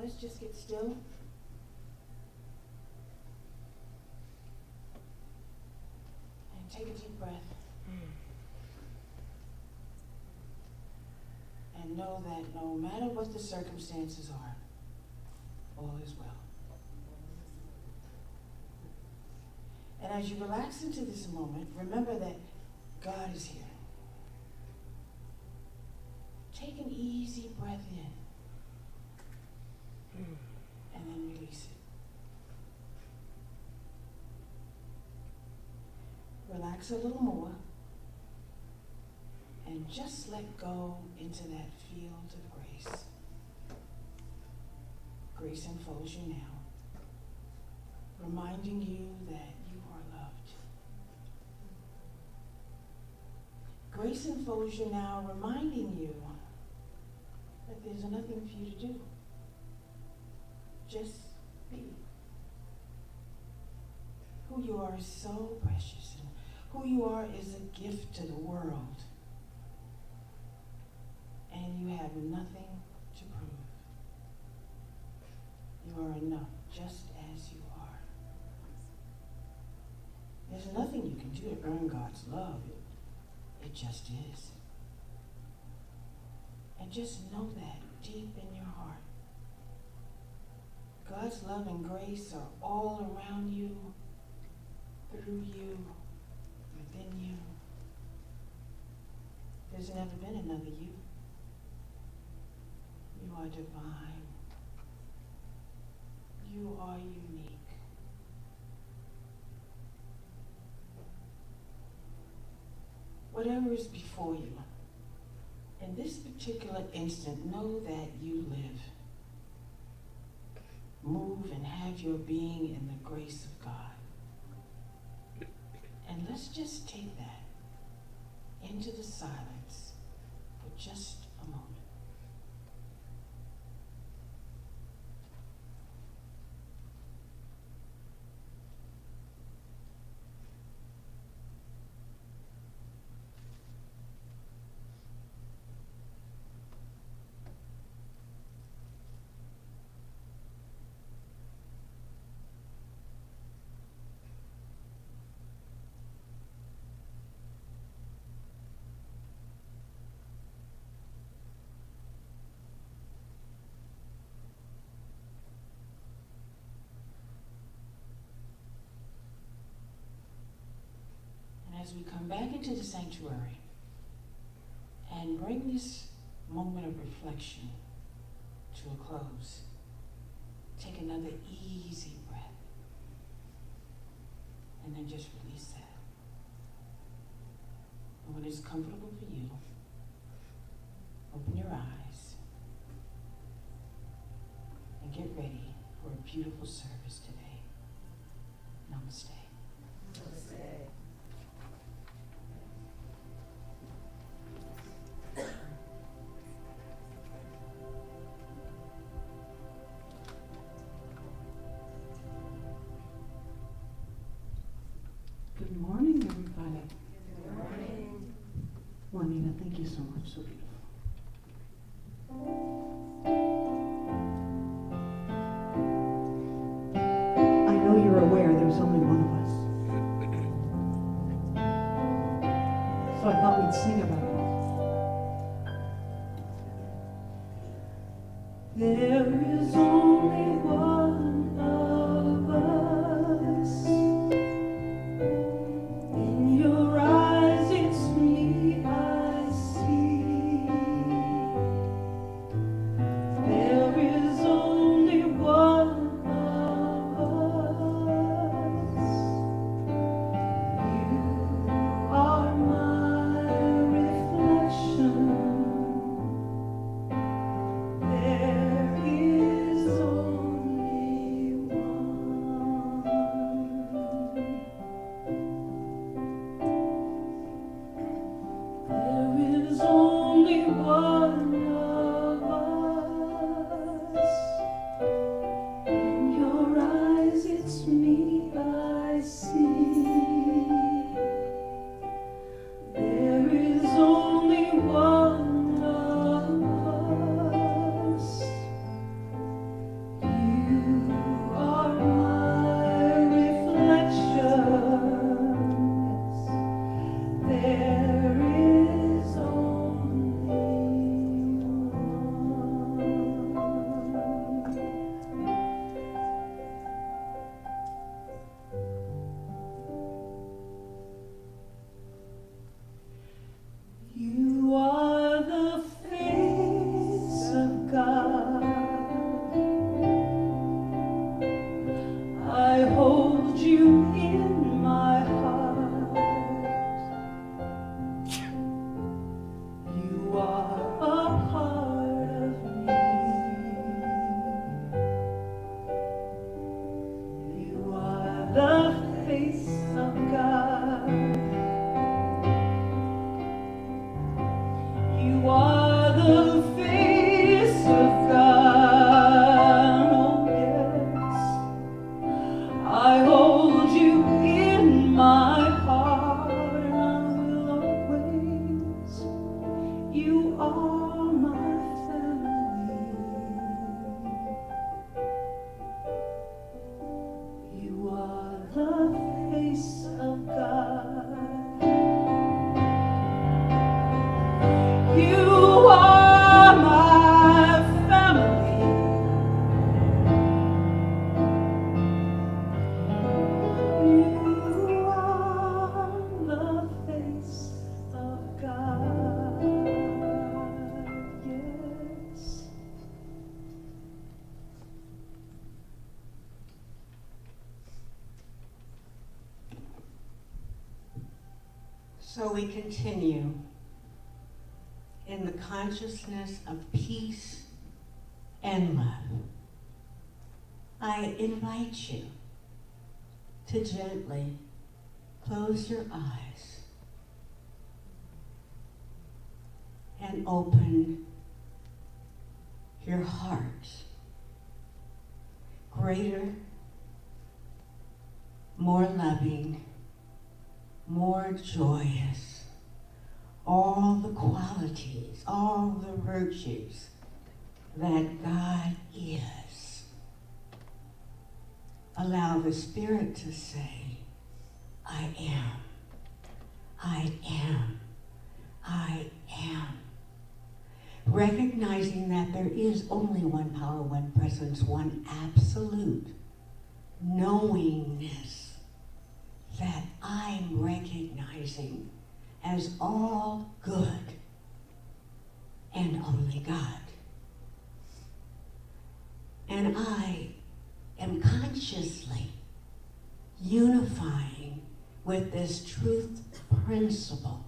let's just get still. And take a deep breath. And know that no matter what the circumstances are, all is well. And as you relax into this moment, remember that God is here. Take an easy breath in. And then release it. Relax a little more. And just let go into that field of grace. Grace enfolds you now, reminding you that you are loved. Grace enfolds you now, reminding you that there's nothing for you to do. Just be. Who you are is so precious, and who you are is a gift to the world. And you have nothing to prove. You are enough just as you are. There's nothing you can do to earn God's love. It just is. And just know that deep in your heart. God's love and grace are all around you, through you, within you. There's never been another you. You are divine. You are unique. Whatever is before you, in this particular instant, know that you live, move, and have your being in the grace of God. And let's just take that into the silence for just a moment. As we come back into the sanctuary and bring this moment of reflection to a close, take another easy breath and then just release that. And when it's comfortable for you, open your eyes and get ready for a beautiful service today. Namaste. Namaste. Good morning, everybody. Good morning. Juanita, thank you so much. So beautiful. I know you're aware there's only one of us. So I thought we'd sing about it. There is only one of us. In your eyes it's me I see. There is only one of us. You are my reflection. the face of God. You are the face of God. Oh, yes. I hold you in my heart, and I will always. You are my family. You are the face of God. You are my family. You are the face of God. Yes. So we continue in the consciousness of peace and love. I invite you to gently close your eyes and open your heart. Greater, more loving, more joyous, all the qualities, all the virtues that God is. Allow the Spirit to say, I am, I am, I am. Recognizing that there is only one power, one presence, one absolute knowingness that I'm recognizing as all good and only God. And I am consciously unifying with this truth principle,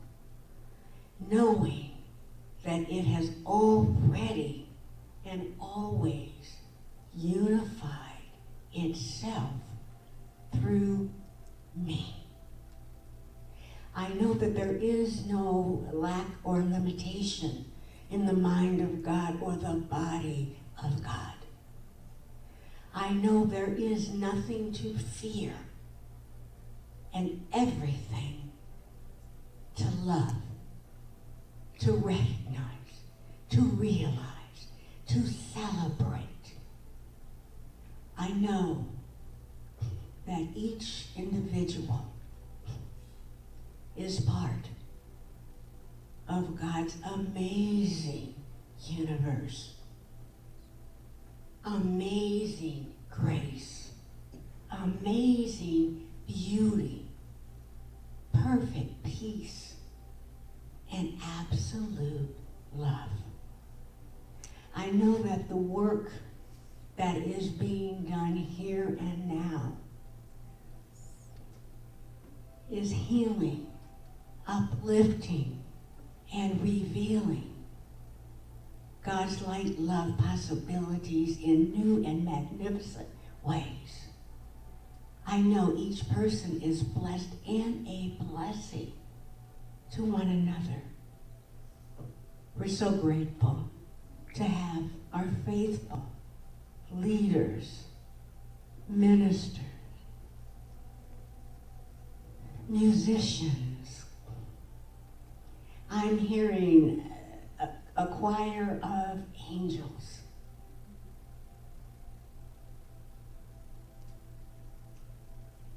knowing that it has already and always unified itself through me. I know that there is no lack or limitation in the mind of God or the body of God. I know there is nothing to fear and everything to love, to recognize, to realize, to celebrate. I know that each individual is part of God's amazing universe, amazing grace, amazing beauty, perfect peace, and absolute love. I know that the work that is being done here and now is healing, uplifting, and revealing God's light, love, possibilities in new and magnificent ways. I know each person is blessed and a blessing to one another. We're so grateful to have our faithful leaders, ministers, musicians. I'm hearing a choir of angels.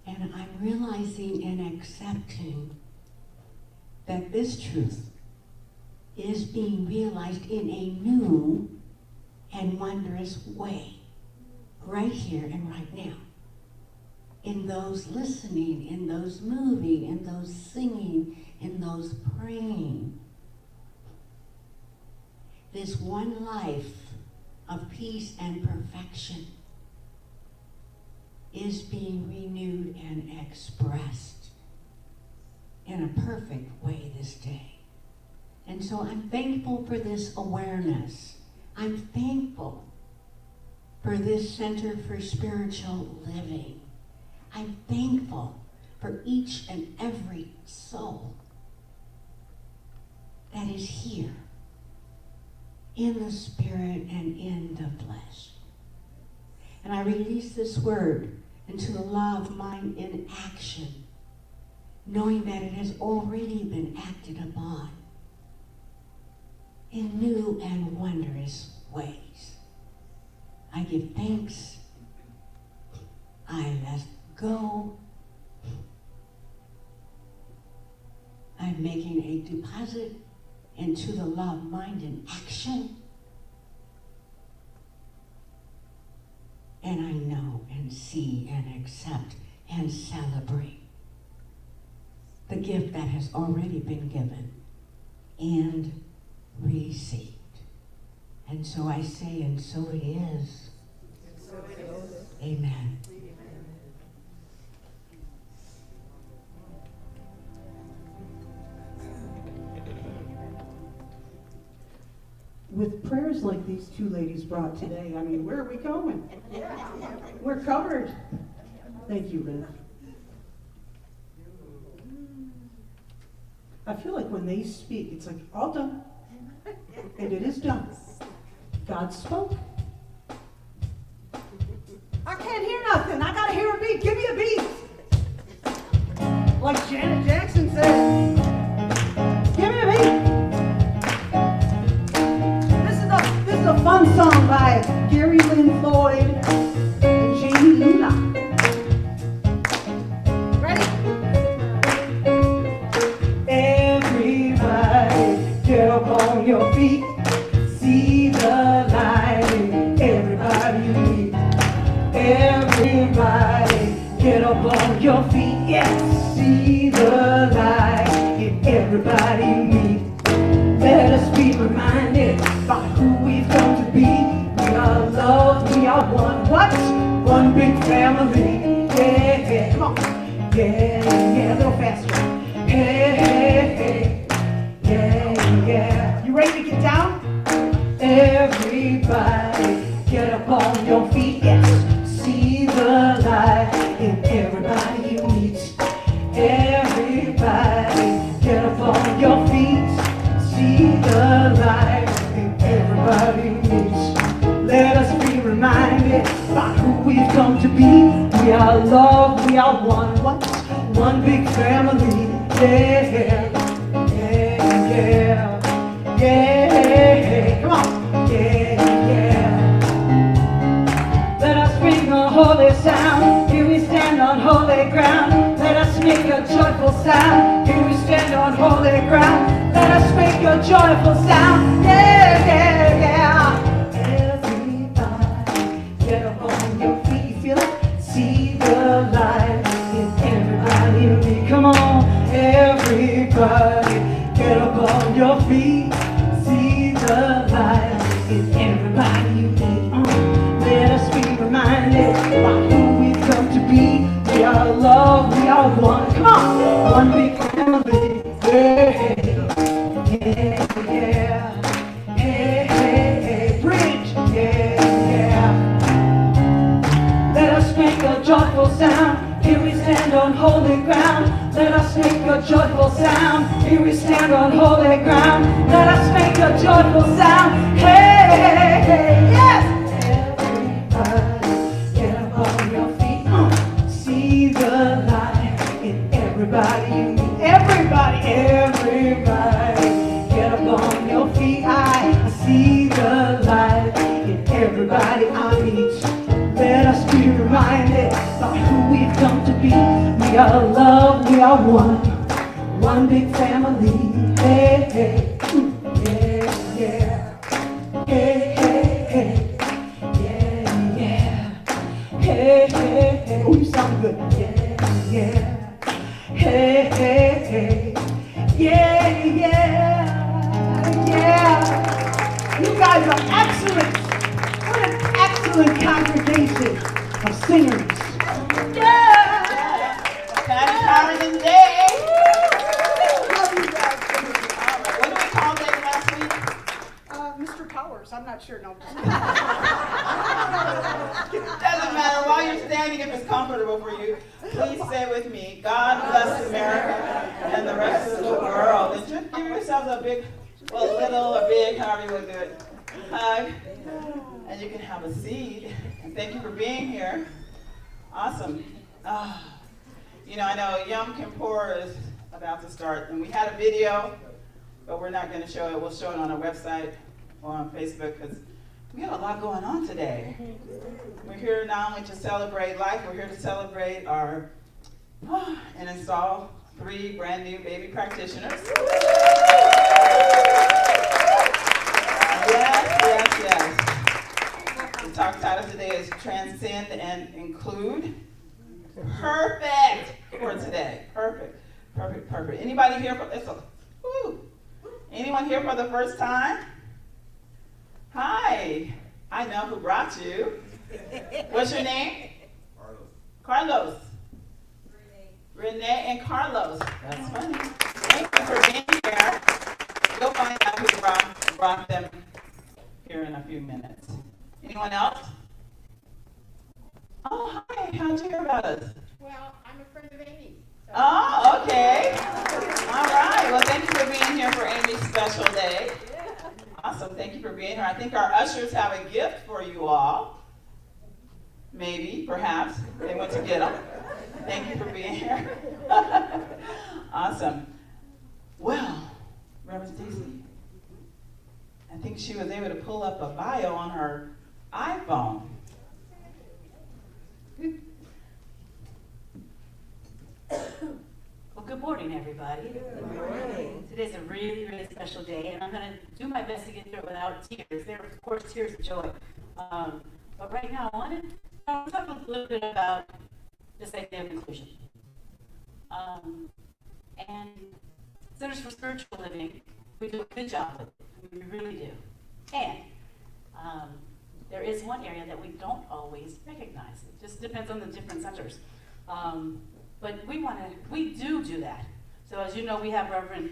And I'm realizing and accepting that this truth is being realized in a new and wondrous way, right here and right now. In those listening, in those moving, in those singing, in those praying. This one life of peace and perfection is being renewed and expressed in a perfect way this day. And so I'm thankful for this awareness. I'm thankful for this Center for Spiritual Living. I'm thankful for each and every soul that is here in the spirit and in the flesh. And I release this word into the law of mind in action, knowing that it has already been acted upon in new and wondrous ways. I give thanks. I let go. I'm making a deposit into the law of mind in action. And I know and see and accept and celebrate the gift that has already been given and received. And so I say, and so it is. Amen. With prayers like these two ladies brought today, I mean, where are we going? We're covered. Thank you, Rick. I feel like when they speak, it's like, all done. And it is done. God spoke. I can't hear nothing. I gotta hear a beat. Give me a beat. Like Janet Jackson said, give me a beat. This is a fun song by Gary Lynn Floyd and Jamie Luna. Ready? Everybody, get up on your feet. See the light in everybody you meet. Everybody, get up on your feet. Yes, see the light in everybody you meet. Let us be reminded by who we've come to be. We are loved, we are one. What? One big family. Yeah, yeah, come on. Yeah, yeah, a little faster. Hey, hey, hey. Yeah, yeah. You ready to get down? Everybody, get up on your feet. Yes, see the light in everybody you meet. Everybody, get up on your feet. See the light in everybody meets. Let us be reminded by who we've come to be. We are loved, we are one. What? One big family. Yeah, yeah, yeah, yeah. Come on. Yeah, yeah. Let us bring a holy sound. Here we stand on holy ground. Let us make a joyful sound. Here we stand on holy ground. Let us make a joyful sound. Yeah, yeah, yeah. Everybody, get up on your feet. You feel it? See the light in everybody you meet. Come on, everybody, get up on your feet. See the light in everybody you meet. Let us be reminded by who we've come to be. We are loved, we are one. Come on, one big family. Yeah. Yeah, yeah, hey, hey, hey, bridge, yeah, yeah. Let us make a joyful sound. Here we stand on holy ground. Let us make a joyful sound. Here we stand on holy ground. Let us make a joyful sound. Hey, hey, hey, yes. Everybody, get up on your feet. See the light in everybody you meet. Everybody, everybody. Get up on your feet. I see the light in everybody I meet. Let us be reminded by who we've come to be. We are loved, we are one. One big family. Hey, hey, yeah, yeah. Hey, hey, hey, yeah, yeah. Hey, hey, hey. Oh, you sound good. Yeah, yeah. Hey, hey, hey. Yeah, yeah, yeah. You guys are excellent. What an excellent congregation of singers. Yeah. That's power in the day. Love you guys. What do we call that last week? Mr. Powers. I'm not sure. No. Doesn't matter. While you're standing if it's comfortable for you. Please say with me, God bless America and the rest of the world. And just give yourselves a big, well, little or big, however you want to do it, hug. And you can have a seat. And thank you for being here. Awesome. You know, I know Yom Kippur is about to start, and we had a video, but we're not going to show it. We'll show it on our website or on Facebook, because we got a lot going on today. We're here not only to celebrate life, we're here to celebrate our and install 3 brand new baby practitioners. Yes. The talk title today is Transcend and Include. Perfect for today. Perfect. Anybody here for anyone here for the first time? Hi. I know who brought you. What's your name? Carlos. Renee and Carlos. That's funny. Thank you for being here. You'll find out who brought them here in a few minutes. Anyone else? Oh, hi. How'd you hear about us? Well, I'm a friend of Amy's. So. Oh, okay. All right. Well, thank you for being here for Amy's special day. Awesome. Thank you for being here. I think our ushers have a gift for you all. Maybe, perhaps. They went to get them. Thank you for being here. Awesome. Well, Reverend Stacy, I think she was able to pull up a bio on her iPhone. Well, good morning, everybody. Good morning. Today's a really, really special day, and I'm going to do my best to get through it without tears. There are, of course, tears of joy. But right now, I want to talk a little bit about this idea of inclusion. And Centers for Spiritual Living, we do a good job with it. We really do. And there is one area that we don't always recognize. It just depends on the different centers. But we do that. So as you know, we have Reverend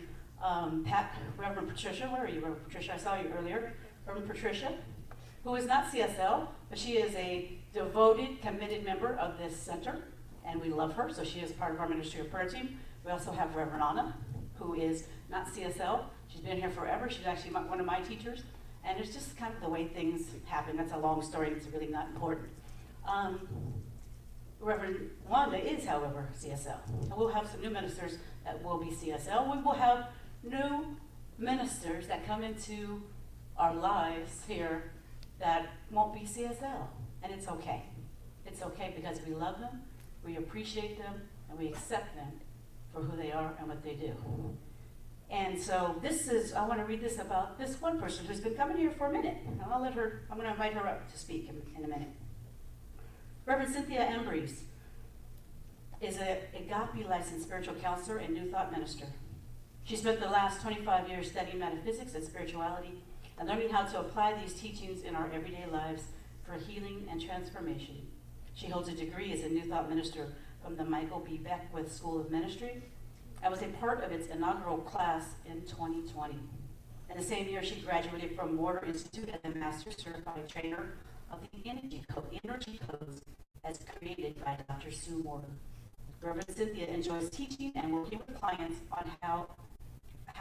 Patricia. Where are you, Reverend Patricia? I saw you earlier. Reverend Patricia, who is not CSL, but she is a devoted, committed member of this center, and we love her, so she is part of our ministry of prayer team. We also have Reverend Anna, who is not CSL. She's been here forever. She's actually one of my teachers, and it's just kind of the way things happen. That's a long story. It's really not important. Reverend Wanda is, however, CSL. And we'll have some new ministers that will be CSL. We will have new ministers that come into our lives here that won't be CSL. And it's okay. It's okay because we love them, we appreciate them, and we accept them for who they are and what they do. And so I want to read this about this one person who's been coming here for a minute. And I'm going to invite her up to speak in a minute. Reverend Cynthia Ambrose is a Agape licensed spiritual counselor and New Thought minister. She spent the last 25 years studying metaphysics and spirituality and learning how to apply these teachings in our everyday lives for healing and transformation. She holds a degree as a New Thought minister from the Michael B. Beckwith School of Ministry and was a part of its inaugural class in 2020. In the same year, she graduated from Moore Institute as a Master Certified Trainer of the Energy Codes as created by Dr. Sue Moore. Reverend Cynthia enjoys teaching and working with clients on how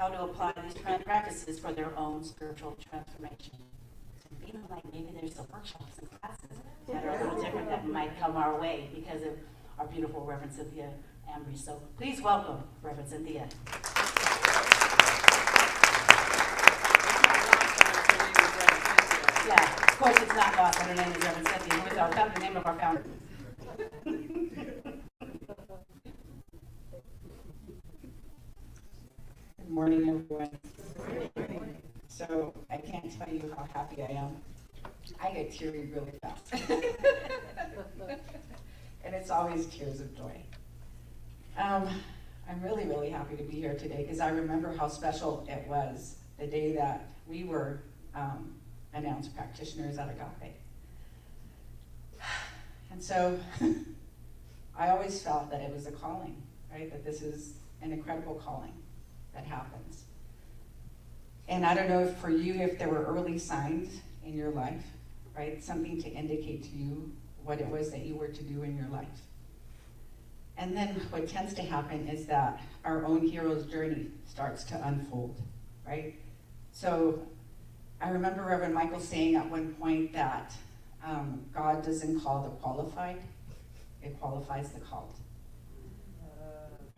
to apply these practices for their own spiritual transformation. So I'm feeling like maybe there's some workshops and classes that are a little different that might come our way because of our beautiful Reverend Cynthia Ambrose. So please welcome Reverend Cynthia. Yeah, of course it's not lost that her name is Reverend Cynthia, who is the name of our founder. Good morning, everyone. So I can't tell you how happy I am. I get teary really fast. And it's always tears of joy. I'm really, really happy to be here today because I remember how special it was the day that we were announced practitioners at Agape. And so I always felt that it was a calling, right? That this is an incredible calling that happens. And I don't know if for you, if there were early signs in your life, right? Something to indicate to you what it was that you were to do in your life. And then what tends to happen is that our own hero's journey starts to unfold, right? So I remember Reverend Michael saying at one point that God doesn't call the qualified, it qualifies the called.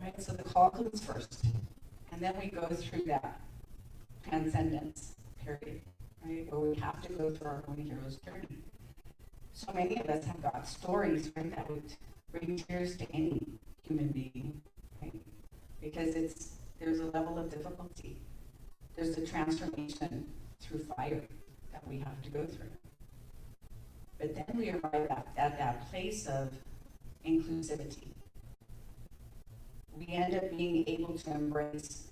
Right? So the call comes first, and then we go through that transcendence period, right? Where we have to go through our own hero's journey. So many of us have got stories, right, that would bring tears to any human being, right? Because there's a level of difficulty. There's the transformation through fire that we have to go through. But then we arrive at that place of inclusivity. We end up being able to embrace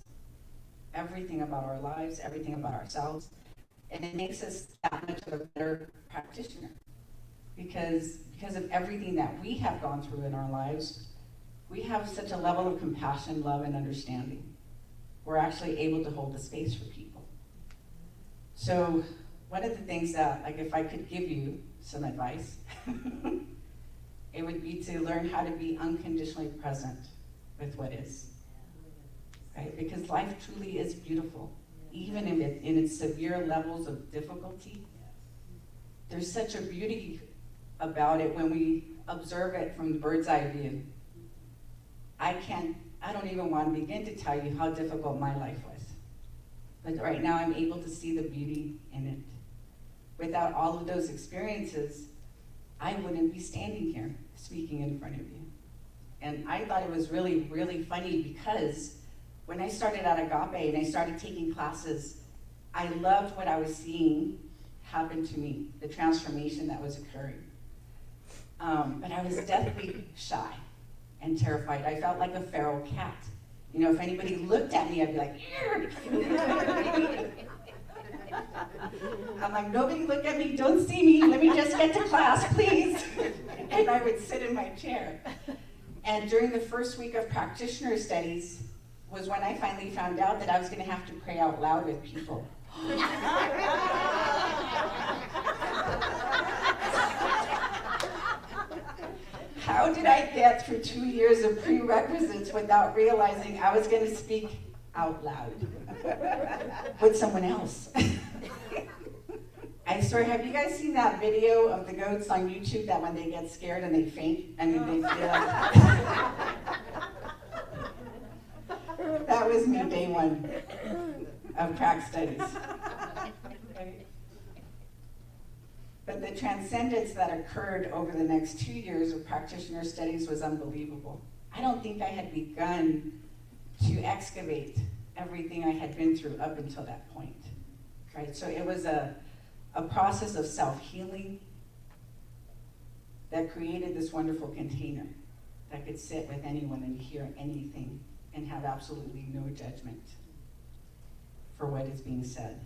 everything about our lives, everything about ourselves, and it makes us that much of a better practitioner. Because of everything that we have gone through in our lives, we have such a level of compassion, love, and understanding. We're actually able to hold the space for people. So one of the things that, like, if I could give you some advice, it would be to learn how to be unconditionally present with what is, right? Because life truly is beautiful, even in its severe levels of difficulty. There's such a beauty about it when we observe it from the bird's eye view. I don't even want to begin to tell you how difficult my life was. But right now I'm able to see the beauty in it. Without all of those experiences, I wouldn't be standing here speaking in front of you. And I thought it was really, really funny because when I started at Agape and I started taking classes, I loved what I was seeing happen to me, the transformation that was occurring. But I was deathly shy and terrified. I felt like a feral cat. You know, if anybody looked at me, I'd be like, I'm like, nobody look at me, don't see me, let me just get to class, please. And I would sit in my chair. And during the first week of practitioner studies was when I finally found out that I was going to have to pray out loud with people. How did I get through 2 years of prerequisites without realizing I was going to speak out loud with someone else? I swear, have you guys seen that video of the goats on YouTube that when they get scared and they faint? I mean, they feel like... That was me day one of prac studies. But the transcendence that occurred over the next 2 years of practitioner studies was unbelievable. I don't think I had begun to excavate everything I had been through up until that point, right? So it was a process of self-healing that created this wonderful container that could sit with anyone and hear anything and have absolutely no judgment for what is being said.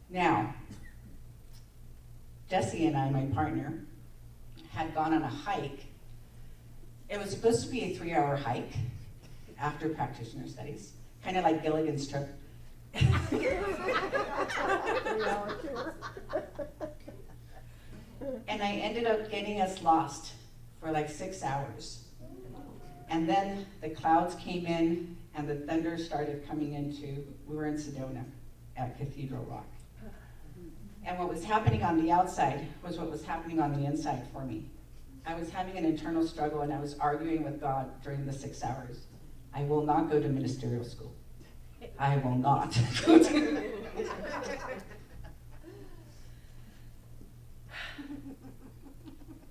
Now, Jesse and I, my partner, had gone on a hike. It was supposed to be a 3-hour hike after practitioner studies, kind of like Gilligan's trip. And I ended up getting us lost for like 6 hours. And then the clouds came in and the thunder started coming into, we were in Sedona at Cathedral Rock. And what was happening on the outside was what was happening on the inside for me. I was having an internal struggle and I was arguing with God during the 6 hours. I will not go to ministerial school. I will not go to...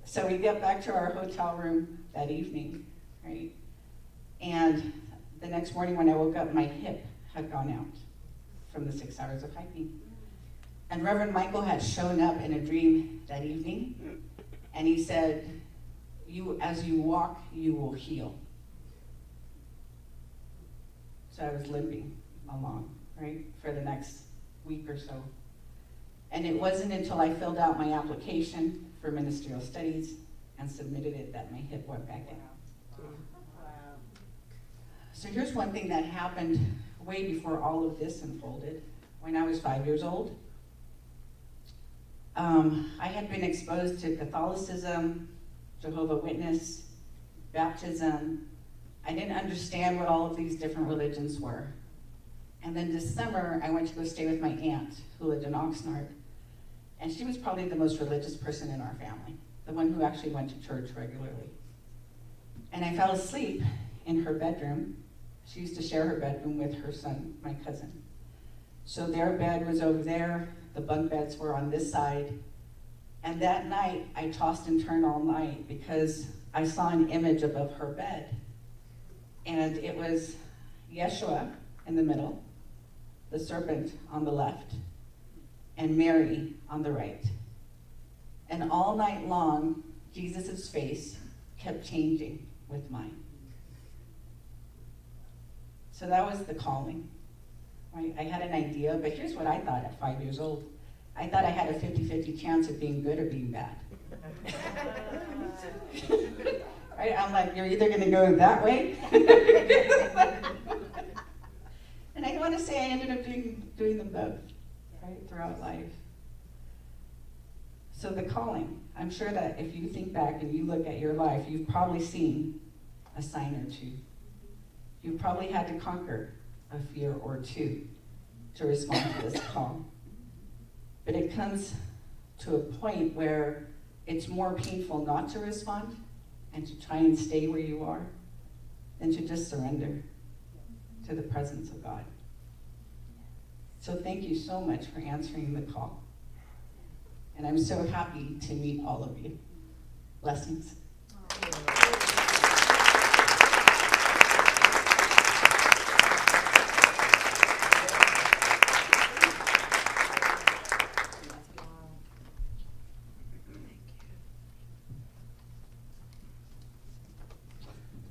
So we get back to our hotel room that evening, right? And the next morning when I woke up, my hip had gone out from the 6 hours of hiking. And Reverend Michael had shown up in a dream that evening, and he said, as you walk, you will heal. So I was limping along, right, for the next week or so. And it wasn't until I filled out my application for ministerial studies and submitted it that my hip went back in. So here's one thing that happened way before all of this unfolded. When I was 5 years old, I had been exposed to Catholicism, Jehovah's Witness, baptism. I didn't understand what all of these different religions were. And then this summer, I went to go stay with my aunt who lived in Oxnard. And she was probably the most religious person in our family, the one who actually went to church regularly. And I fell asleep in her bedroom. She used to share her bedroom with her son, my cousin. So their bed was over there, the bunk beds were on this side. And that night, I tossed and turned all night because I saw an image above her bed. And it was Yeshua in the middle, the serpent on the left, and Mary on the right. And all night long, Jesus' face kept changing with mine. So that was the calling. Right? I had an idea, but here's what I thought at 5 years old. I thought I had a 50-50 chance of being good or being bad. Right? I'm like, you're either gonna go that way. And I want to say I ended up doing them both, right, throughout life. So the calling, I'm sure that if you think back and you look at your life, you've probably seen a sign or two. You've probably had to conquer a fear or two to respond to this call. But it comes to a point where it's more painful not to respond and to try and stay where you are than to just surrender to the presence of God. So thank you so much for answering the call. And I'm so happy to meet all of you. Blessings.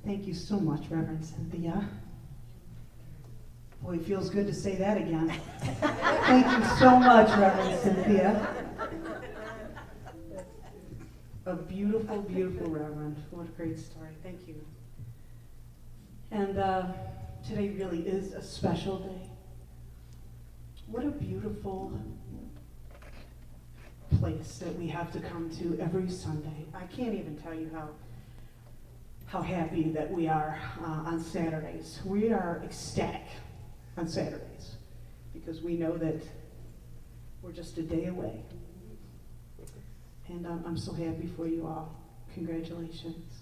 Thank you so much, Reverend Cynthia. Boy, it feels good to say that again. Thank you so much, Reverend Cynthia. A beautiful, beautiful Reverend. What a great story. Thank you. And today really is a special day. What a beautiful place that we have to come to every Sunday. I can't even tell you how happy that we are on Saturdays. We are ecstatic on Saturdays because we know that we're just a day away. And I'm so happy for you all. Congratulations.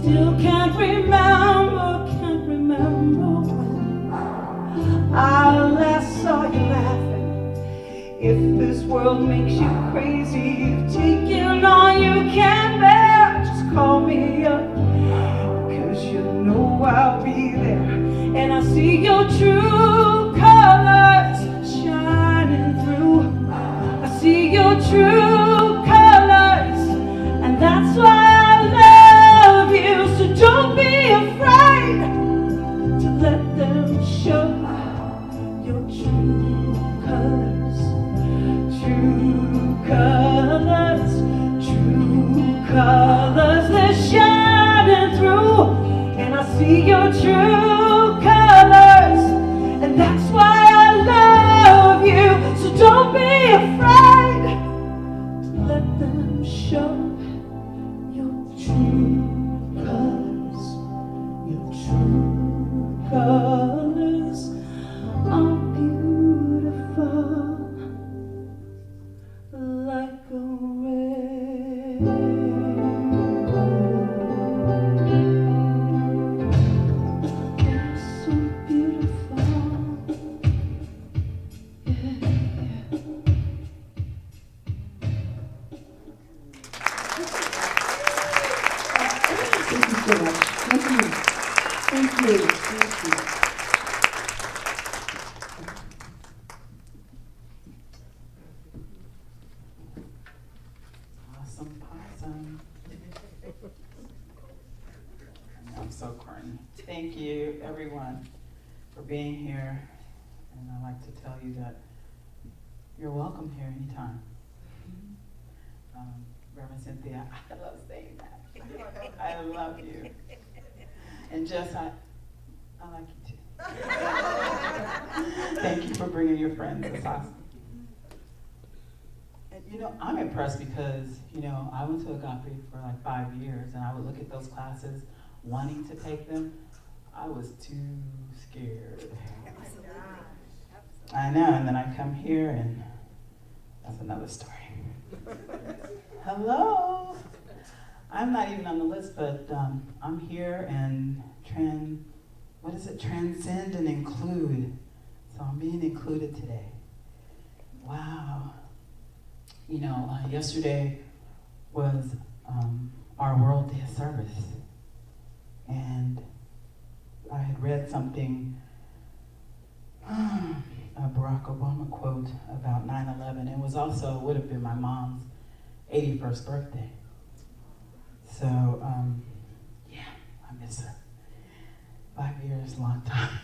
Still can't remember when I last saw you laughing. If this world makes you crazy, you've taken all you can bear. Just call me up, 'cause you know I'll be there. And I see your true colors shining through. I see your true colors, and that's why I love you. So don't be afraid to let them show your true colors. True colors, true colors, they're shining through. And I see your true colors, and that's why I love you. So don't be afraid to let them show your true colors. Your true colors are beautiful, like a rainbow. They're so beautiful. Thank you so much. Thank you. Thank you. Thank you. Awesome possum. I'm so corny. Thank you, everyone, for being here. And I'd like to tell you that you're welcome here anytime. Reverend Cynthia, I love saying that. I love you. And Jess, I like you too. Thank you for bringing your friends. It's awesome. And you know, I'm impressed because, you know, I went to Agape for like 5 years, and I would look at those classes wanting to take them. I was too scared. I know, and then I come here, and that's another story. Hello. I'm not even on the list, but I'm here, and Transcend and include. So I'm being included today. Wow. You know, yesterday was our World Day of Service, and I had read something, a Barack Obama quote about 9/11. It was also, would have been my mom's 81st birthday. So, yeah, I miss her. 5 years, long time.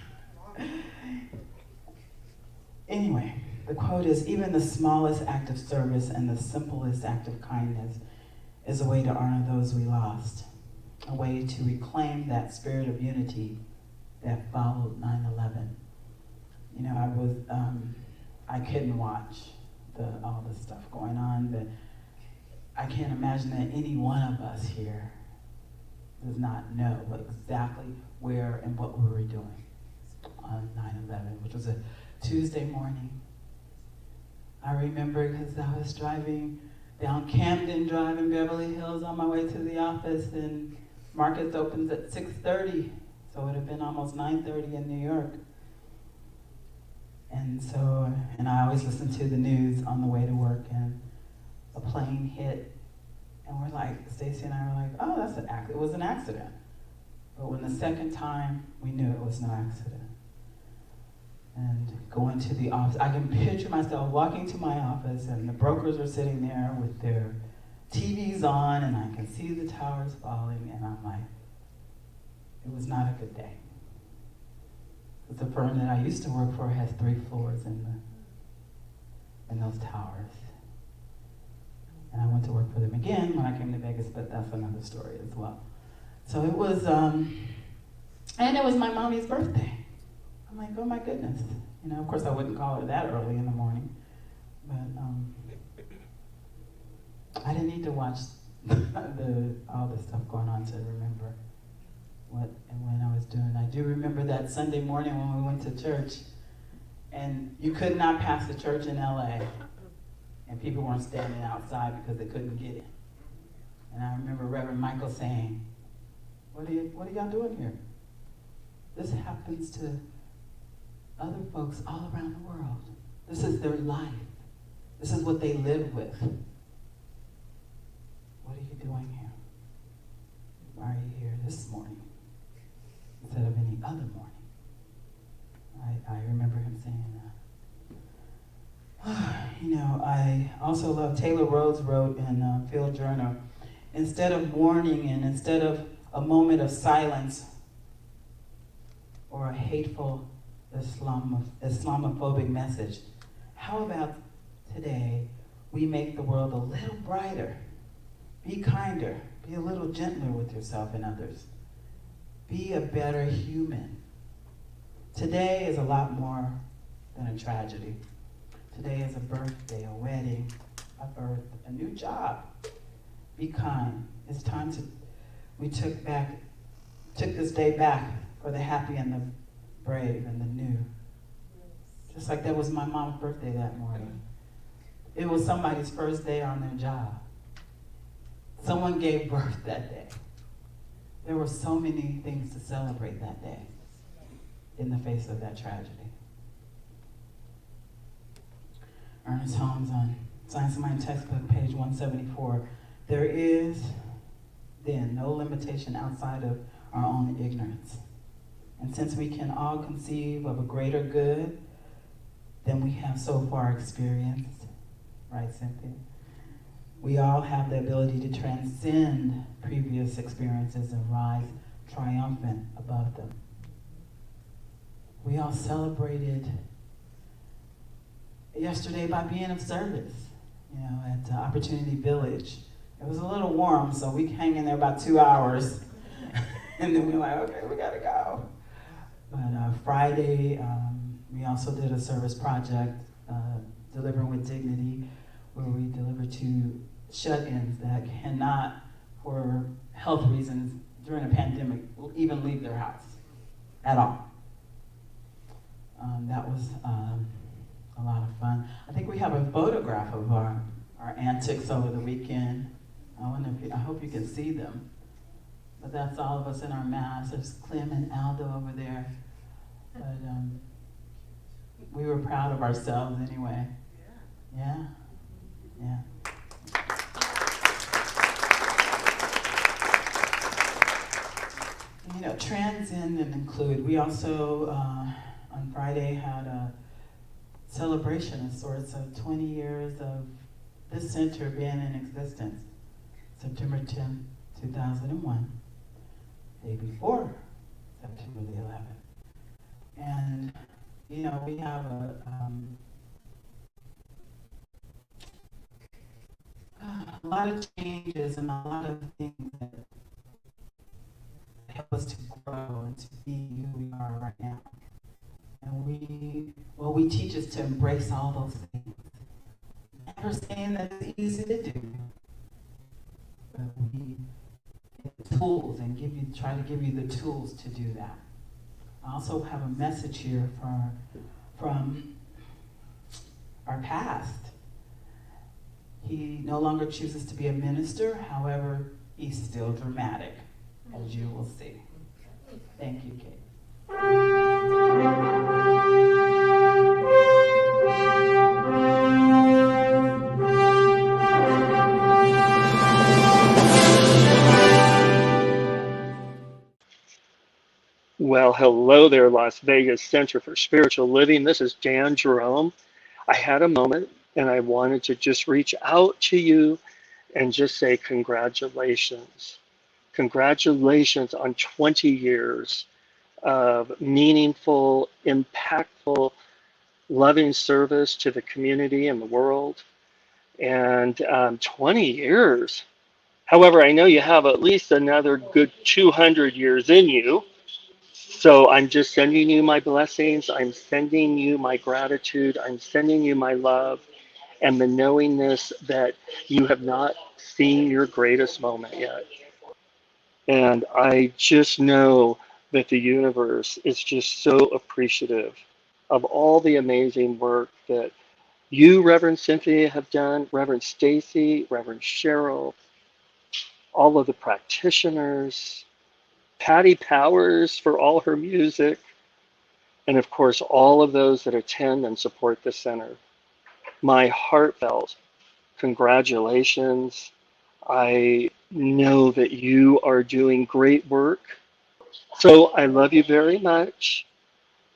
Anyway, the quote is, even the smallest act of service and the simplest act of kindness is a way to honor those we lost, a way to reclaim that spirit of unity that followed 9/11. You know, I couldn't watch all the stuff going on, but I can't imagine that any one of us here does not know exactly where and what we were doing on 9/11, which was a Tuesday morning. I remember because I was driving down Camden Drive in Beverly Hills on my way to the office, and markets opens at 6:30, so it would have been almost 9:30 in New York. And I always listen to the news on the way to work, and a plane hit, and we're like, Stacy and I were like, oh, that's an accident. It was an accident. But when the second time, we knew it was no accident. And going to the office, I can picture myself walking to my office, and the brokers are sitting there with their TVs on, and I can see the towers falling, and I'm like, it was not a good day. The firm that I used to work for has 3 floors in those towers. And I went to work for them again when I came to Vegas, but that's another story as well. So it was, and it was my mommy's birthday. I'm like, oh my goodness. You know, of course I wouldn't call her that early in the morning, but I didn't need to watch all the stuff going on to remember what and when I was doing. I do remember that Sunday morning when we went to church, and you could not pass the church in LA, and people weren't standing outside because they couldn't get in. And I remember Reverend Michael saying, What are y'all doing here? This happens to other folks all around the world. This is their life. This is what they live with. What are you doing here? Why are you here this morning instead of any other morning? I remember him saying that. You know, I also love Taylor Rhodes wrote in Field Journal, instead of mourning and instead of a moment of silence or a hateful Islamophobic message, how about today we make the world a little brighter, be kinder, be a little gentler with yourself and others, be a better human. Today is a lot more than a tragedy. Today is a birthday, a wedding, a birth, a new job. Be kind. It's time to, we took this day back for the happy and the brave and the new. Just like that was my mom's birthday that morning. It was somebody's first day on their job. Someone gave birth that day. There were so many things to celebrate that day in the face of that tragedy. Ernest Holmes on Science of Mind textbook, page 174. There is then no limitation outside of our own ignorance. And since we can all conceive of a greater good than we have so far experienced, right, Cynthia? We all have the ability to transcend previous experiences and rise triumphant above them. We all celebrated yesterday by being of service, you know, at Opportunity Village. It was a little warm, so we hang in there about 2 hours, and then we were like, okay, we gotta go. But Friday, we also did a service project, Delivering with Dignity, where we delivered to shut-ins that cannot, for health reasons, during a pandemic, even leave their house at all. That was a lot of fun. I think we have a photograph of our antics over the weekend. I hope you can see them. But that's all of us in our masks. There's Clem and Aldo over there. But we were proud of ourselves anyway. Yeah. Yeah. You know, transcend and include. We also, on Friday, had a celebration of sorts of 20 years of this center being in existence. September 10th, 2001, day before September the 11th. And, you know, we have a lot of changes and a lot of things that help us to grow and to be who we are right now. And we teach us to embrace all those things. Never saying that it's easy to do, but we get the tools and try to give you the tools to do that. I also have a message here from our past. He no longer chooses to be a minister, however, he's still dramatic, as you will see. Thank you, Kate. Well, hello there, Las Vegas Center for Spiritual Living. This is Dan Jerome. I had a moment and I wanted to just reach out to you and just say congratulations. Congratulations on 20 years of meaningful, impactful, loving service to the community and the world. And 20 years. However, I know you have at least another good 200 years in you. So I'm just sending you my blessings. I'm sending you my gratitude. I'm sending you my love and the knowingness that you have not seen your greatest moment yet. And I just know that the universe is just so appreciative of all the amazing work that you, Reverend Cynthia, have done, Reverend Stacy, Reverend Cheryl, all of the practitioners, Patty Powers for all her music, and of course, all of those that attend and support the center. My heartfelt congratulations. I know that you are doing great work. So I love you very much.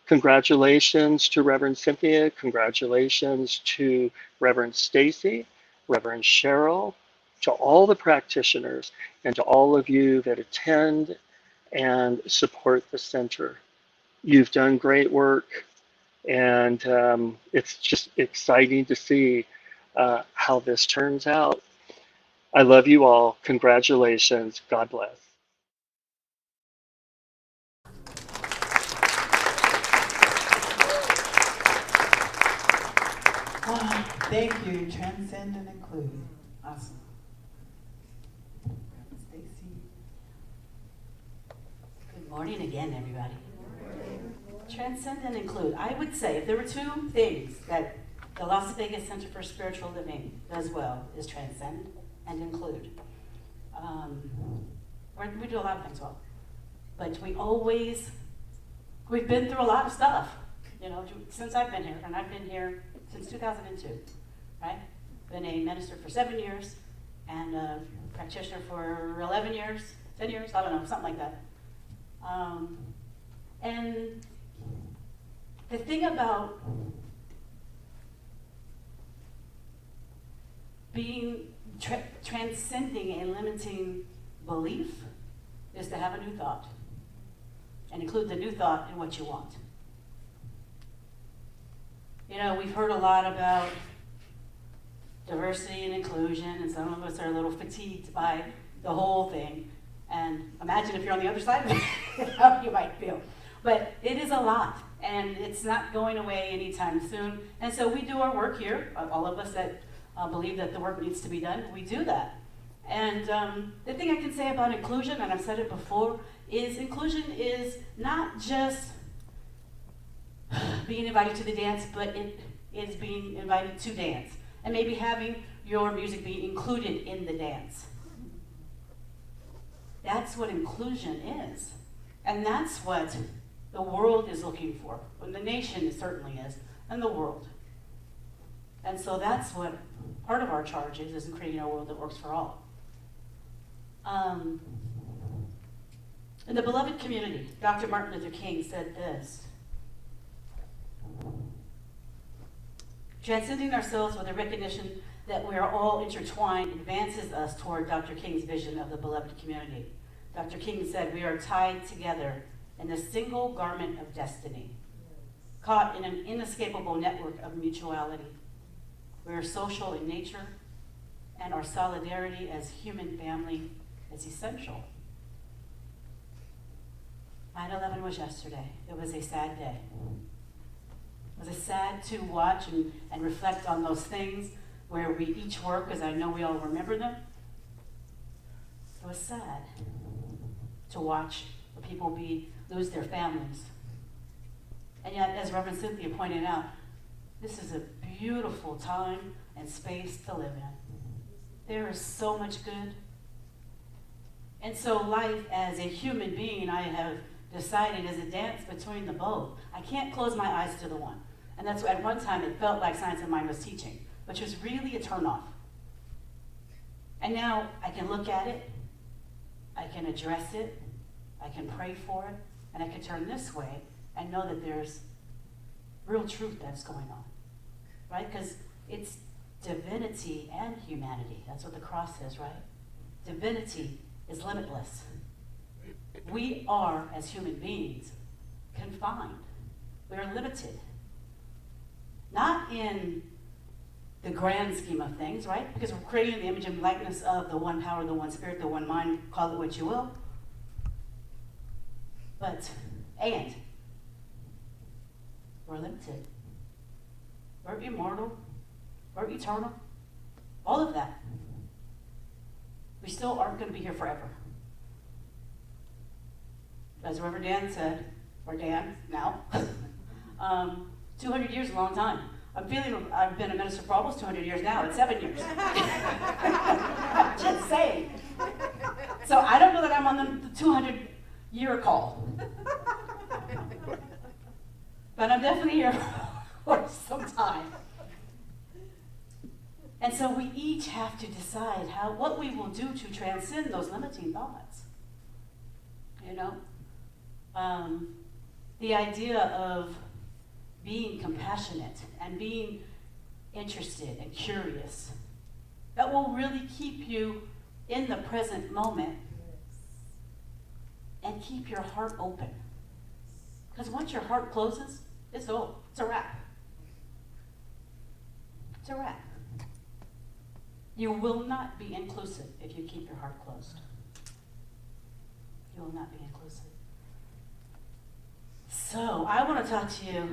Congratulations to Reverend Cynthia. Congratulations to Reverend Stacy, Reverend Cheryl, to all the practitioners, and to all of you that attend and support the center. You've done great work, and it's just exciting to see how this turns out. I love you all. Congratulations. God bless. Thank you. Transcend and include. Awesome. Stacy. Good morning again, everybody. Transcend and include. I would say if there were two things that the Las Vegas Center for Spiritual Living does well, is transcend and include. We do a lot of things well, but we've been through a lot of stuff, since I've been here, and I've been here since 2002, right? Been a minister for 7 years, and a practitioner for 11 years, 10 years, I don't know, something like that. And the thing about being transcending a limiting belief is to have a new thought and include the new thought in what you want. We've heard a lot about diversity and inclusion, and some of us are a little fatigued by the whole thing. And imagine if you're on the other side of it, how you might feel. But it is a lot, and it's not going away anytime soon. And so we do our work here, all of us that believe that the work needs to be done, we do that. And the thing I can say about inclusion, and I've said it before, is inclusion is not just being invited to the dance, but it is being invited to dance. And maybe having your music be included in the dance. That's what inclusion is. And that's what the world is looking for. And the nation certainly is, and the world. And so that's what part of our charge is in creating a world that works for all. In the beloved community, Dr. Martin Luther King said this: transcending ourselves with a recognition that we are all intertwined advances us toward Dr. King's vision of the beloved community. Dr. King said, we are tied together in a single garment of destiny, caught in an inescapable network of mutuality. We are social in nature, and our solidarity as human family is essential. 9/11 was yesterday. It was a sad day. It was sad to watch and reflect on those things where we each were, because I know we all remember them. It was sad to watch the people lose their families. And yet, as Reverend Cynthia pointed out, this is a beautiful time and space to live in. There is so much good. And so life as a human being, I have decided, is a dance between the both. I can't close my eyes to the one. And that's at one time it felt like Science of Mind was teaching, which was really a turnoff. And now I can look at it, I can address it, I can pray for it, and I can turn this way and know that there's real truth that's going on, right? Because it's divinity and humanity. That's what the cross is, right? Divinity is limitless. We are, as human beings, confined. We are limited. Not in the grand scheme of things, right? Because we're creating the image and likeness of the one power, the one spirit, the one mind, call it what you will. But, and, we're limited. We're immortal. We're eternal. All of that. We still aren't going to be here forever. As Reverend Dan said, or Dan now, 200 years is a long time. I'm feeling I've been a minister for almost 200 years now. It's 7 years. I'm just saying. So I don't know that I'm on the 200 your call. But I'm definitely here for some time. And so we each have to decide what we will do to transcend those limiting thoughts. You know? The idea of being compassionate and being interested and curious, that will really keep you in the present moment and keep your heart open. Because once your heart closes, it's a wrap. It's a wrap. You will not be inclusive if you keep your heart closed. You will not be inclusive. So, I want to talk to you.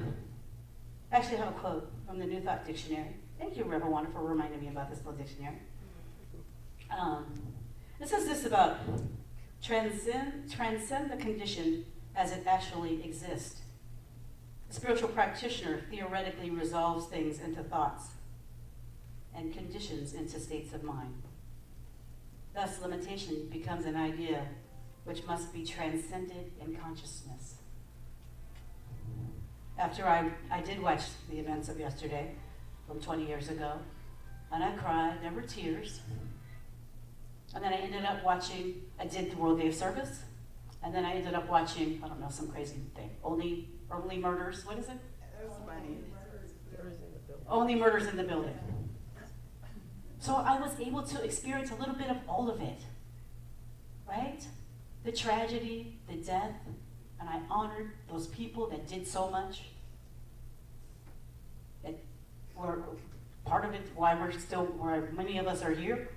Actually, I have a quote from the New Thought Dictionary. Thank you, Reverend Wanda, for reminding me about this little dictionary. It says this about transcend the condition as it actually exists. A spiritual practitioner theoretically resolves things into thoughts and conditions into states of mind. Thus, limitation becomes an idea which must be transcended in consciousness. After I did watch the events of yesterday from 20 years ago, and I cried, there were tears. And then I ended up watching, I did the World Day of Service, and then I ended up watching, I don't know, some crazy thing. Only murders, what is it? Only murders in the building. So I was able to experience a little bit of all of it, right? The tragedy, the death, and I honored those people that did so much, that were part of it, why many of us are here.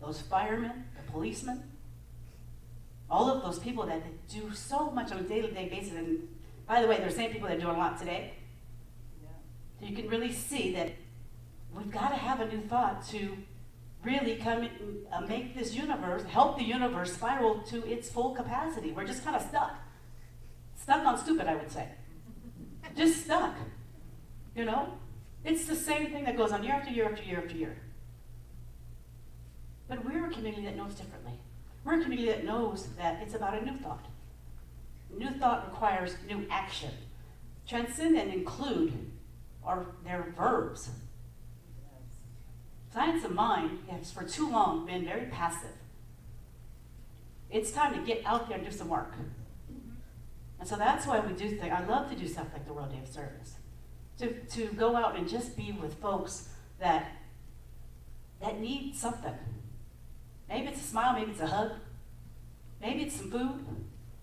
Those firemen, the policemen, all of those people that do so much on a day-to-day basis. And by the way, they're the same people that do a lot today. Yeah. You can really see that we've got to have a new thought to really come and make this universe, help the universe spiral to its full capacity. We're just kind of stuck. Stuck on stupid, I would say. Just stuck. You know? It's the same thing that goes on year after year after year after year. But we're a community that knows differently. We're a community that knows that it's about a new thought. New thought requires new action. Transcend and include are their verbs. Science of mind has for too long been very passive. It's time to get out there and do some work. And so that's why we do things. I love to do stuff like the World Day of Service. To go out and just be with folks that need something. Maybe it's a smile, maybe it's a hug, maybe it's some food,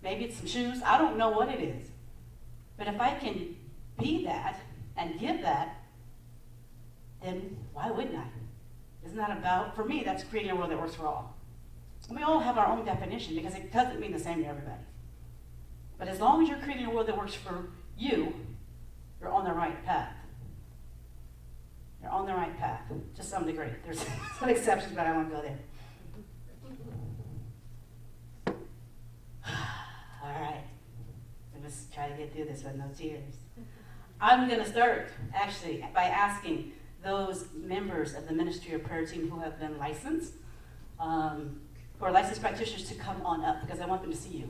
maybe it's some shoes. I don't know what it is. But if I can be that and give that, then why wouldn't I? Isn't that about, for me, that's creating a world that works for all. And we all have our own definition because it doesn't mean the same to everybody. But as long as you're creating a world that works for you, you're on the right path. You're on the right path, to some degree. There's some exceptions, but I won't go there. All right, let's try to get through this with no tears. I'm going to start, actually, by asking those members of the Ministry of Prayer team who have been licensed, who are licensed practitioners, to come on up, because I want them to see you.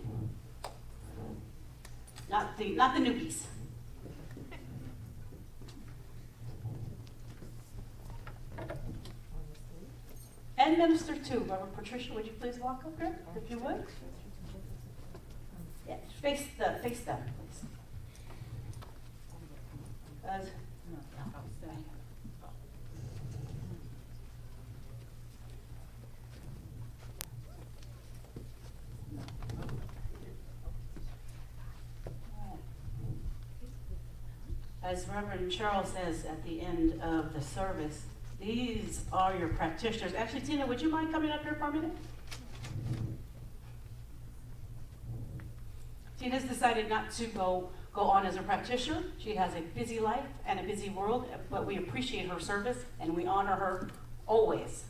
Not the newbies. And minister too. Reverend Patricia, would you please walk up here, if you would? Yeah, face them, please. As Reverend Charles says at the end of the service, these are your practitioners. Actually, Tina, would you mind coming up here for a minute? Tina's decided not to go on as a practitioner. She has a busy life and a busy world, but we appreciate her service and we honor her always.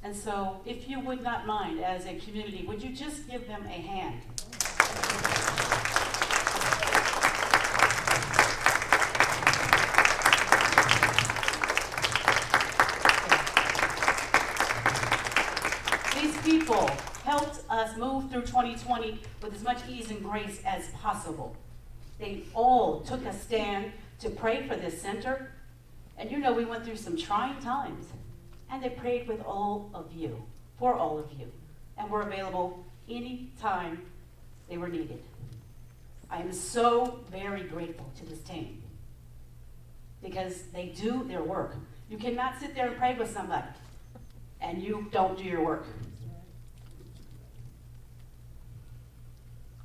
And so, if you would not mind, as a community, would you just give them a hand? These people helped us move through 2020 with as much ease and grace as possible. They all took a stand to pray for this center. And you know we went through some trying times. And they prayed with all of you, for all of you. And were available any time they were needed. I am so very grateful to this team. Because they do their work. You cannot sit there and pray with somebody and you don't do your work.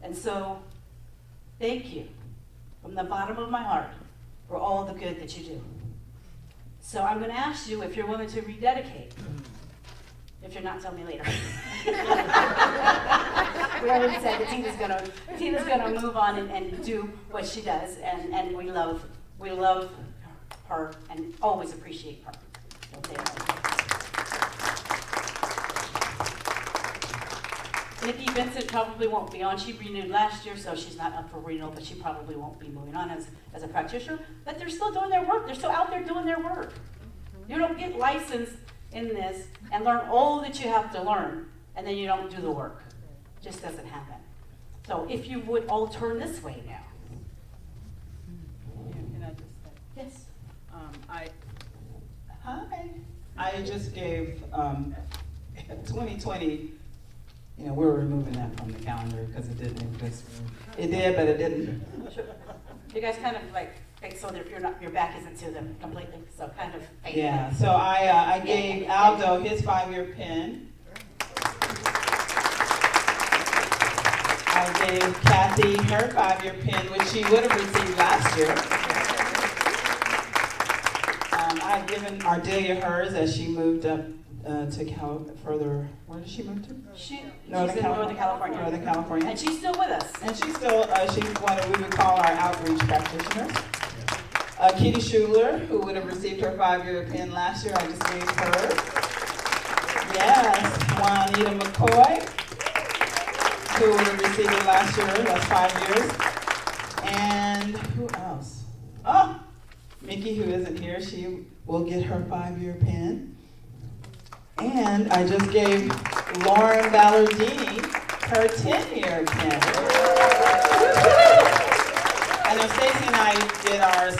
And so, thank you from the bottom of my heart for all the good that you do. So I'm going to ask you if you're willing to rededicate. If you're not, tell me later. We already said that Tina's gonna move on and do what she does, and we love her and always appreciate her. Nikki Vincent probably won't be on. She renewed last year, so she's not up for renewal, but she probably won't be moving on as a practitioner. But they're still doing their work. They're still out there doing their work. You don't get licensed in this and learn all that you have to learn, and then you don't do the work. It just doesn't happen. So if you would all turn this way now. Can I just say? Yes. I just gave 2020. You know, we're removing that from the calendar because it didn't exist. It did, but it didn't. You guys kind of like fake so that your back isn't to them completely. So kind of fake. Yeah. So I gave Aldo his 5-year pin. I gave Kathy her 5-year pin, which she would have received last year. I've given Ardelia hers as she moved up to further. Where did she move to? She's in Northern California. Northern California. And she's still with us. And she's still, she's one of we would call our outreach practitioners. Kitty Schuler, who would have received her 5-year pin last year, I just gave her. Yes, Juanita McCoy, who would have received it last year, that's 5 years. And who else? Oh, Mickey, who isn't here, she will get her 5-year pin. And I just gave Lauren Ballardini her 10-year pin. I know Stacey and I did ours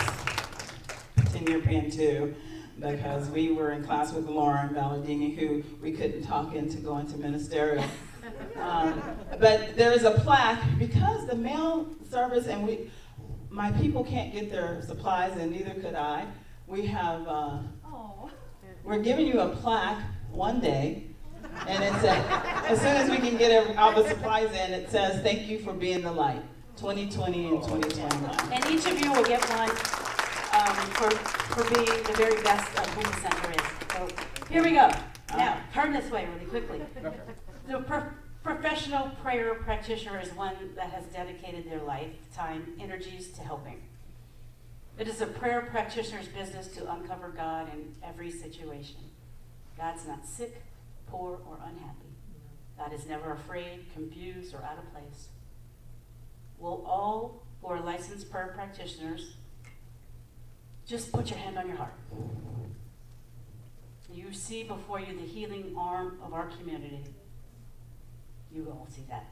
10-year pin too, because we were in class with Lauren Ballardini, who we couldn't talk into going to ministerial. But there is a plaque, because the mail service and my people can't get their supplies, and neither could I. We have, we're giving you a plaque one day, and it says, as soon as we can get all the supplies in, it says, "Thank you for being the light, 2020 and 2021. And each of you will get one for being the very best of who the center is. So here we go. Now, turn this way really quickly. The professional prayer practitioner is one that has dedicated their lifetime energies to helping. It is a prayer practitioner's business to uncover God in every situation. God's not sick, poor, or unhappy. God is never afraid, confused, or out of place. Will all who are licensed prayer practitioners just put your hand on your heart? You see before you the healing arm of our community. You all see that.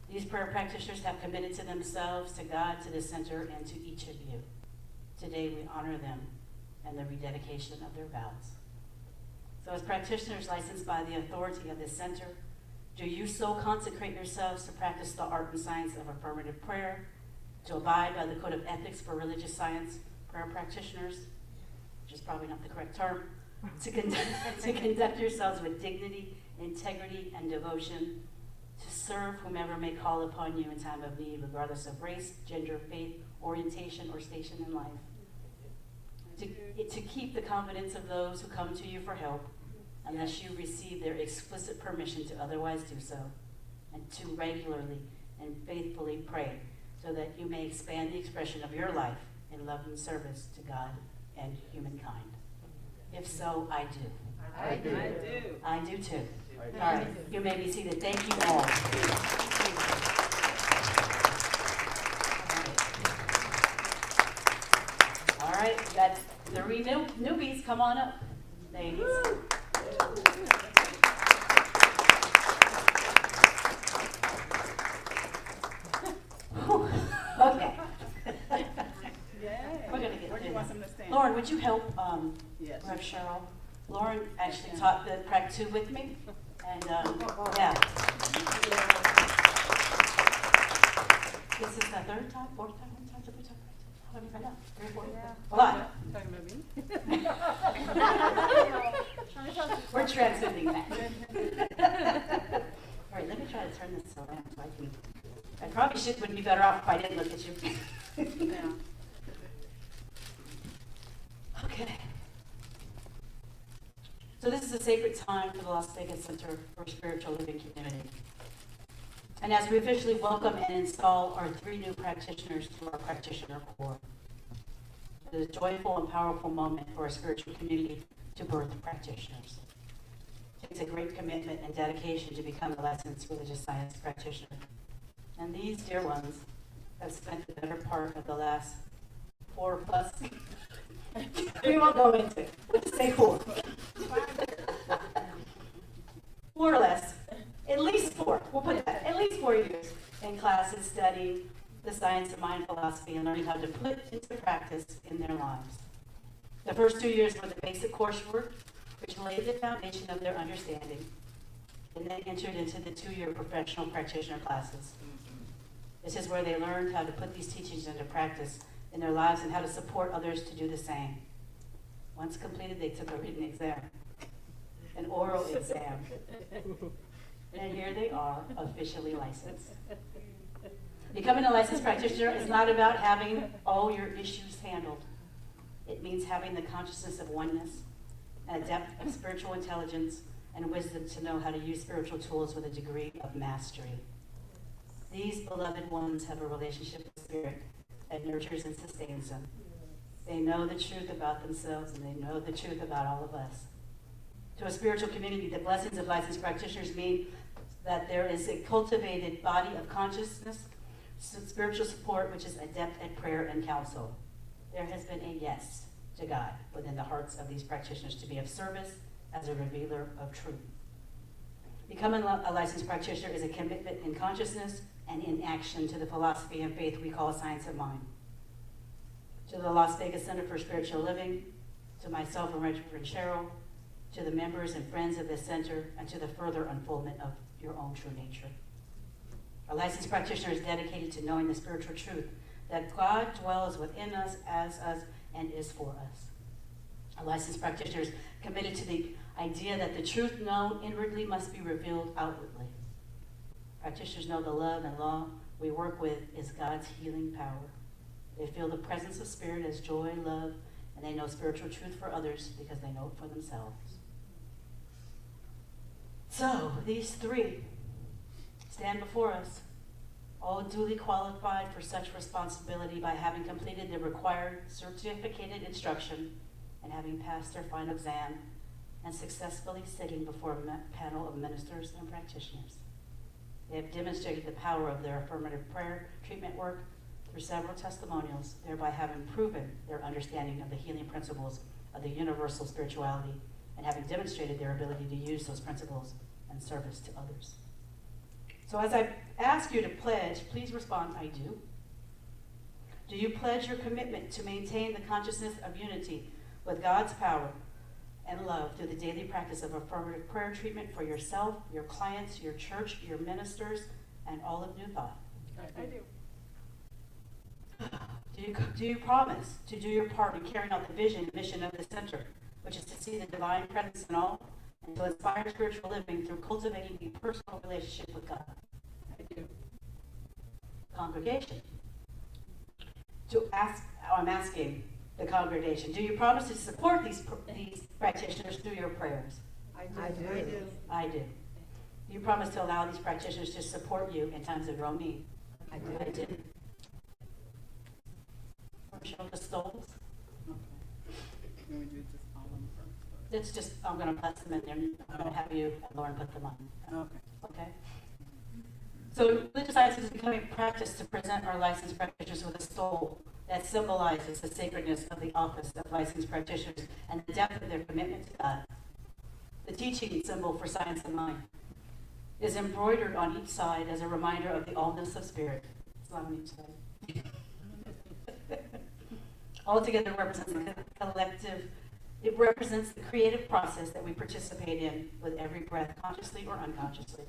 These prayer practitioners have committed to themselves, to God, to the center, and to each of you. Today we honor them and the rededication of their vows. So as practitioners licensed by the authority of this center, do you so consecrate yourselves to practice the art and science of affirmative prayer, to abide by the code of ethics for religious science prayer practitioners, which is probably not the correct term, to conduct yourselves with dignity, integrity, and devotion, to serve whomever may call upon you in time of need, regardless of race, gender, faith, orientation, or station in life. To keep the confidence of those who come to you for help, unless you receive their explicit permission to otherwise do so, and to regularly and faithfully pray so that you may expand the expression of your life in love and service to God and humankind. If so, I do. I do. I do too. All right, you may be seated. Thank you all. All right, that's the newbies. Come on up, ladies. stand. Lauren, would you help Yes. Rev Cheryl? Lauren actually taught the Prac 2 with me, and yeah. This is the third time, fourth time, did we talk Prac 2? How many right now? 3 or 4? A lot. Talking about me? We're transcending that. All right, let me try to turn this around so I can. I probably would be better off if I didn't look at you. Yeah. Okay. So this is a sacred time for the Las Vegas Center for Spiritual Living Community. And as we officially welcome and install our 3 new practitioners to our practitioner corps, it is a joyful and powerful moment for our spiritual community to birth practitioners. It takes a great commitment and dedication to become a licensed religious science practitioner. And these dear ones have spent the better part of the last 4+ we won't go into it. Let's say 4. More or less. At least 4. We'll put that. At least 4 years in classes studying the science of mind philosophy and learning how to put into practice in their lives. The first 2 years were the basic coursework, which laid the foundation of their understanding, and then entered into the 2-year professional practitioner classes. This is where they learned how to put these teachings into practice in their lives and how to support others to do the same. Once completed, they took a written exam, an oral exam. And here they are, officially licensed. Becoming a licensed practitioner is not about having all your issues handled. It means having the consciousness of oneness and a depth of spiritual intelligence and wisdom to know how to use spiritual tools with a degree of mastery. These beloved ones have a relationship with Spirit that nurtures and sustains them. They know the truth about themselves, and they know the truth about all of us. To a spiritual community, the blessings of licensed practitioners mean that there is a cultivated body of consciousness, spiritual support, which is adept at prayer and counsel. There has been a yes to God within the hearts of these practitioners to be of service as a revealer of truth. Becoming a licensed practitioner is a commitment in consciousness and in action to the philosophy and faith we call science of mind. To the Las Vegas Center for Spiritual Living, to myself and Reverend Cheryl, to the members and friends of this center, and to the further unfoldment of your own true nature. A licensed practitioner is dedicated to knowing the spiritual truth that God dwells within us, as us, and is for us. A licensed practitioner is committed to the idea that the truth known inwardly must be revealed outwardly. Practitioners know the love and law we work with is God's healing power. They feel the presence of Spirit as joy, love, and they know spiritual truth for others because they know it for themselves. So, these 3 stand before us, all duly qualified for such responsibility by having completed the required certificated instruction and having passed their final exam and successfully sitting before a panel of ministers and practitioners. They have demonstrated the power of their affirmative prayer treatment work through several testimonials, thereby having proven their understanding of the healing principles of the universal spirituality and having demonstrated their ability to use those principles in service to others. So as I ask you to pledge, please respond, I do. Do you pledge your commitment to maintain the consciousness of unity with God's power and love through the daily practice of affirmative prayer treatment for yourself, your clients, your church, your ministers, and all of New Thought? I do. Do you promise to do your part in carrying out the vision and mission of the center, which is to see the divine presence in all and to inspire spiritual living through cultivating a personal relationship with God? I do. Congregation. I'm asking the congregation, do you promise to support these practitioners through your prayers? I do. I do. Do you promise to allow these practitioners to support you in times of your own need? I do. I do. Show the stoles. Can we do just all of them first? It's just, I'm going to bless them and then I'm going to have you and Lauren put them on. Okay. Okay? So religious science is becoming practice to present our licensed practitioners with a stole that symbolizes the sacredness of the office of licensed practitioners and the depth of their commitment to God. The teaching symbol for science of mind is embroidered on each side as a reminder of the allness of Spirit. It's not on each side. Altogether represents a collective, it represents the creative process that we participate in with every breath, consciously or unconsciously.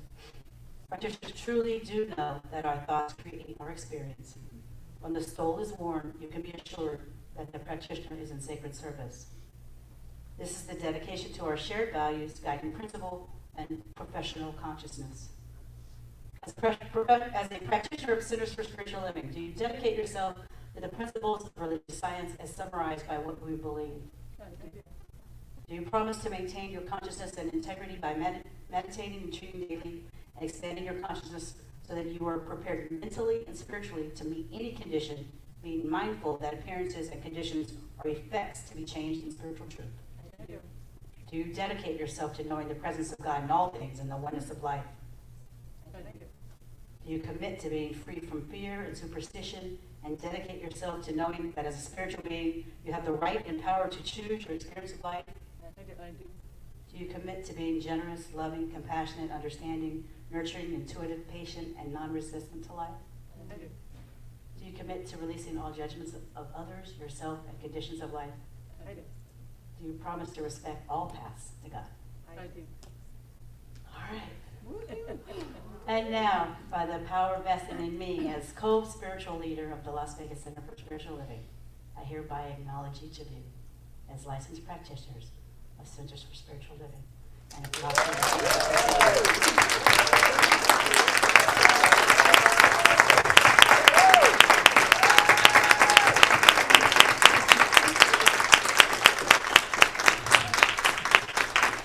Practitioners truly do know that our thoughts create our experience. When the soul is worn, you can be assured that the practitioner is in sacred service. This is the dedication to our shared values, guiding principle, and professional consciousness. As a practitioner of Centers for Spiritual Living, do you dedicate yourself to the principles of religious science as summarized by what we believe? Do you promise to maintain your consciousness and integrity by meditating and treating daily and expanding your consciousness so that you are prepared mentally and spiritually to meet any condition, being mindful that appearances and conditions are effects to be changed in spiritual truth? Do you dedicate yourself to knowing the presence of God in all things and the oneness of life? Do you commit to being free from fear and superstition and dedicate yourself to knowing that as a spiritual being, you have the right and power to choose your experience of life? Do you commit to being generous, loving, compassionate, understanding, nurturing, intuitive, patient, and non-resistant to life? Do you commit to releasing all judgments of others, yourself, and conditions of life? Do you promise to respect all paths to God? I do. All right. And now, by the power vested in me as co-spiritual leader of the Las Vegas Center for Spiritual Living, I hereby acknowledge each of you as licensed practitioners of Centers for Spiritual Living. And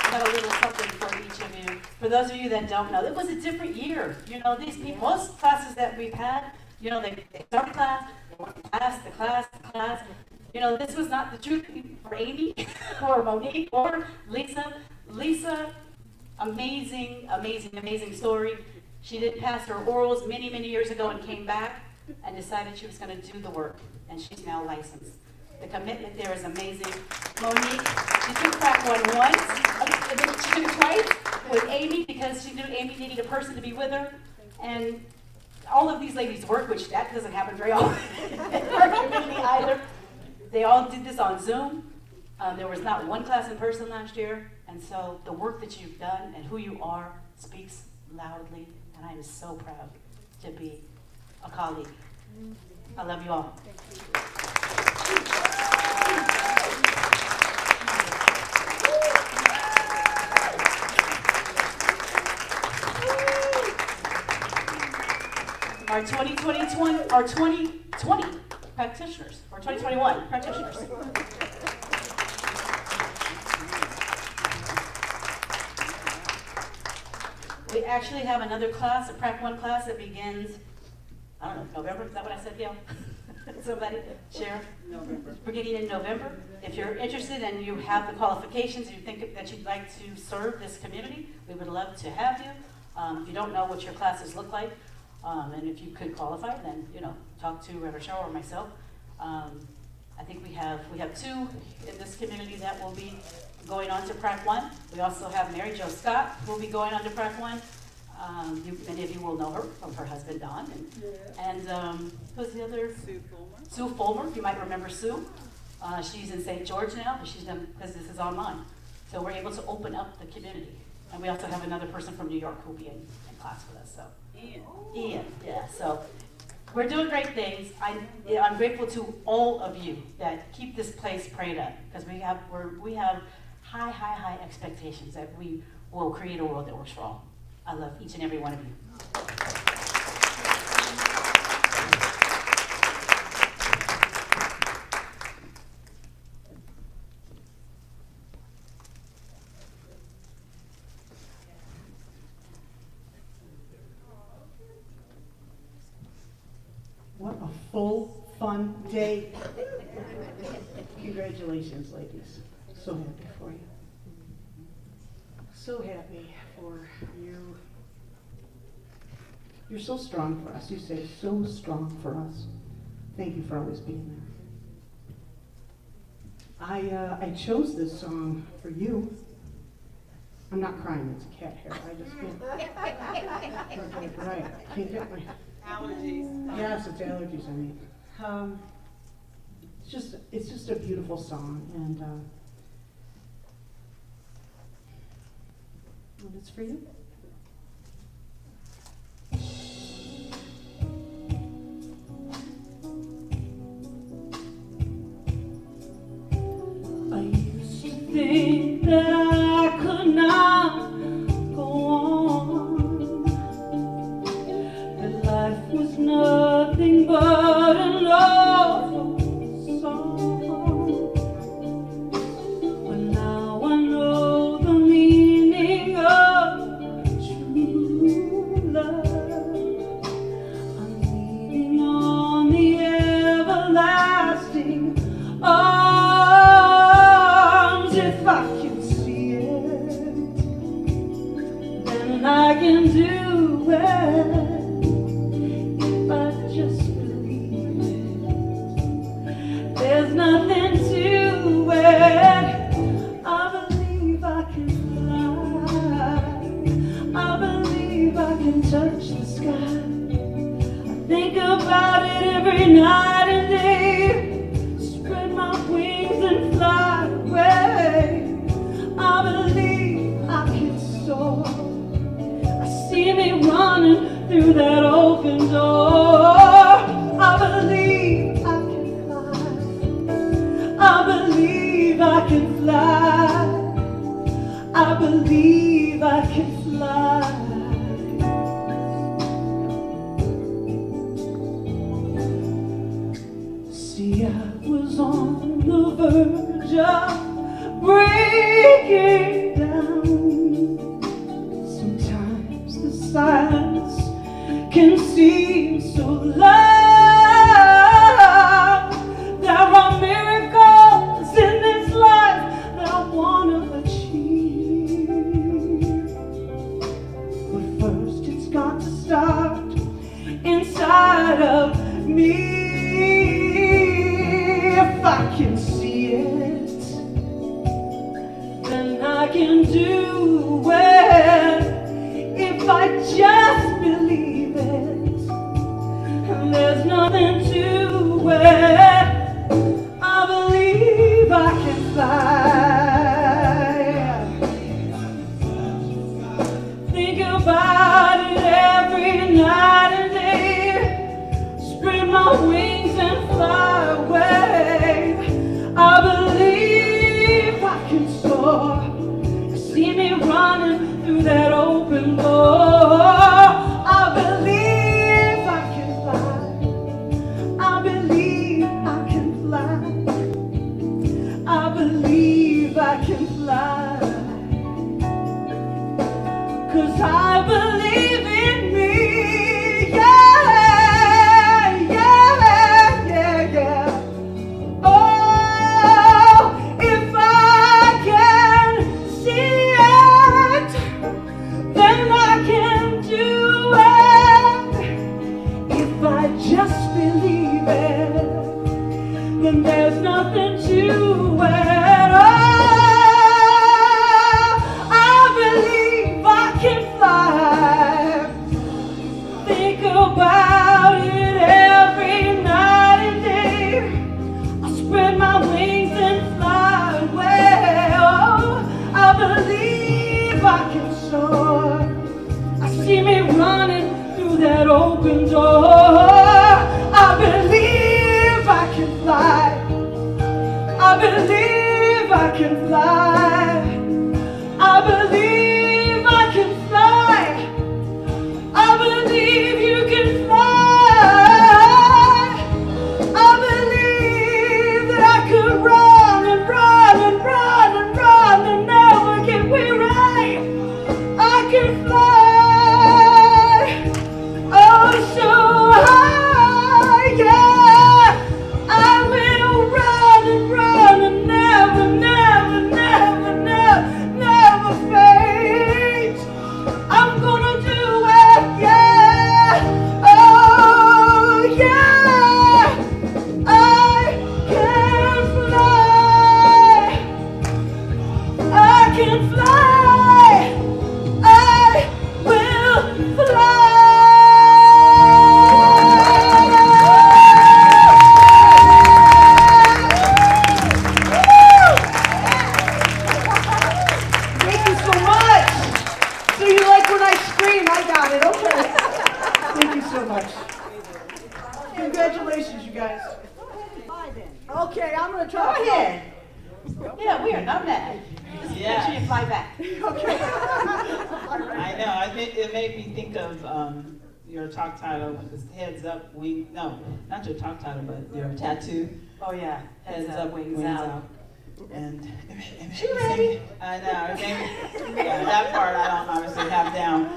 got a little something for each of you. For those of you that don't know, it was a different year. You know, these people, most classes that we've had, you know, they start class, they want the class. You know, this was not the truth for Amy or Monique or Lisa. Lisa, amazing story. She did pass her orals many years ago and came back and decided she was going to do the work, and she's now licensed. The commitment there is amazing. Monique, she took Prac 1 once, and then she did it twice with Amy because she knew Amy needed a person to be with her. And all of these ladies work, which that doesn't happen very often in our community either. They all did this on Zoom. There was not one class in person last year. And so the work that you've done and who you are speaks loudly. And I am so proud to be a colleague. I love you all. Our 2020 practitioners, or 2021 practitioners. We actually have another class, a Prac 1 class that begins, I don't know, November, is that what I said, Gail? Somebody share? November. Beginning in November. If you're interested and you have the qualifications, you think that you'd like to serve this community, we would love to have you. If you don't know what your classes look like, and if you could qualify, then, you know, talk to Reverend Cheryl or myself. I think we have two in this community that will be going on to Prac 1. We also have Mary Jo Scott, who will be going on to Prac 1. Many of you will know her from her husband, Don. And who's the other? Sue Fulmer. Sue Fulmer, you might remember Sue. She's in St. George now, but she's done, because this is online. So we're able to open up the community. And we also have another person from New York who will be in class with us. So Ian, yeah. So we're doing great things. I'm grateful to all of you that keep this place prayed up, because we have high expectations that we will create a world that works for all. I love each and every one of you. What a full, fun day. Congratulations, ladies. So happy for you. So happy for you. You're so strong for us. You say so strong for us. Thank you for always being there. I chose this song for you. I'm not crying, it's cat hair. I just can't. Okay, right. Can't get my Allergies. Yes, it's allergies, I mean. it's just a beautiful song, and it's for you. I used to think that I could not go on, that life was nothing but an awful song. But now I know the meaning of true love. I'm leaning on the everlasting arms. If I can see it, then I can do it. If I just believe it, there's nothing to it. I believe I can fly. I believe I can touch the sky. I think about it every night and day. Spread my wings and fly away. I believe I can soar. I see me running through that open door. I believe I can fly. I believe I can fly. I believe I can fly. See, I was on the verge of breaking down. Sometimes the silence can seem so loud. There are miracles in this life that I want to achieve. But first it's got to start inside of me. If I can see it, then I can do it. If I just believe it, and there's nothing to it. I believe I can fly. Think about it every night and day. Spread my wings and fly away. I believe I can soar. You see me running through that open door. I believe I can fly. I believe I can fly. I believe I can fly. 'Cause I believe in me. Yeah, yeah, yeah, yeah. Oh, if I can see it, then I can do it. If I just believe it, then there's nothing to it. Oh, No, we are not mad. Just make Yes. sure you fly back. I know. I think it made me think of your talk title, Heads Up, Wing. No, not your talk title, but your tattoo. Oh yeah, Heads Up, Wings Out. And it made She me ready? think- I know. It made me, yeah, that part I don't obviously have down.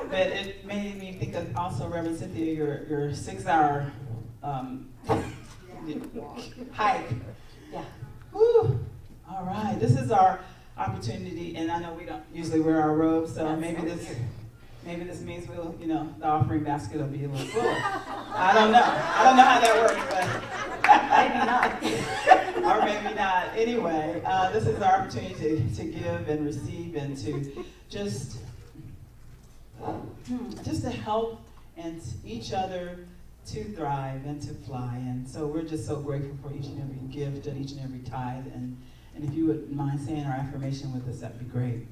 But it made me think of also, Reverend Cynthia, your 6-hour hike. Yeah. Whew. All right, this is our opportunity, and I know we don't usually wear our robes, so Yes. maybe this means we'll, the offering basket will be a little full. I don't know how that works, but Maybe not. or maybe not. Anyway, this is our opportunity to give and receive and to just to help and each other to thrive and to fly. And so we're just so grateful for each and every gift and each and every tithe. And if you would mind saying our affirmation with us, that'd be great.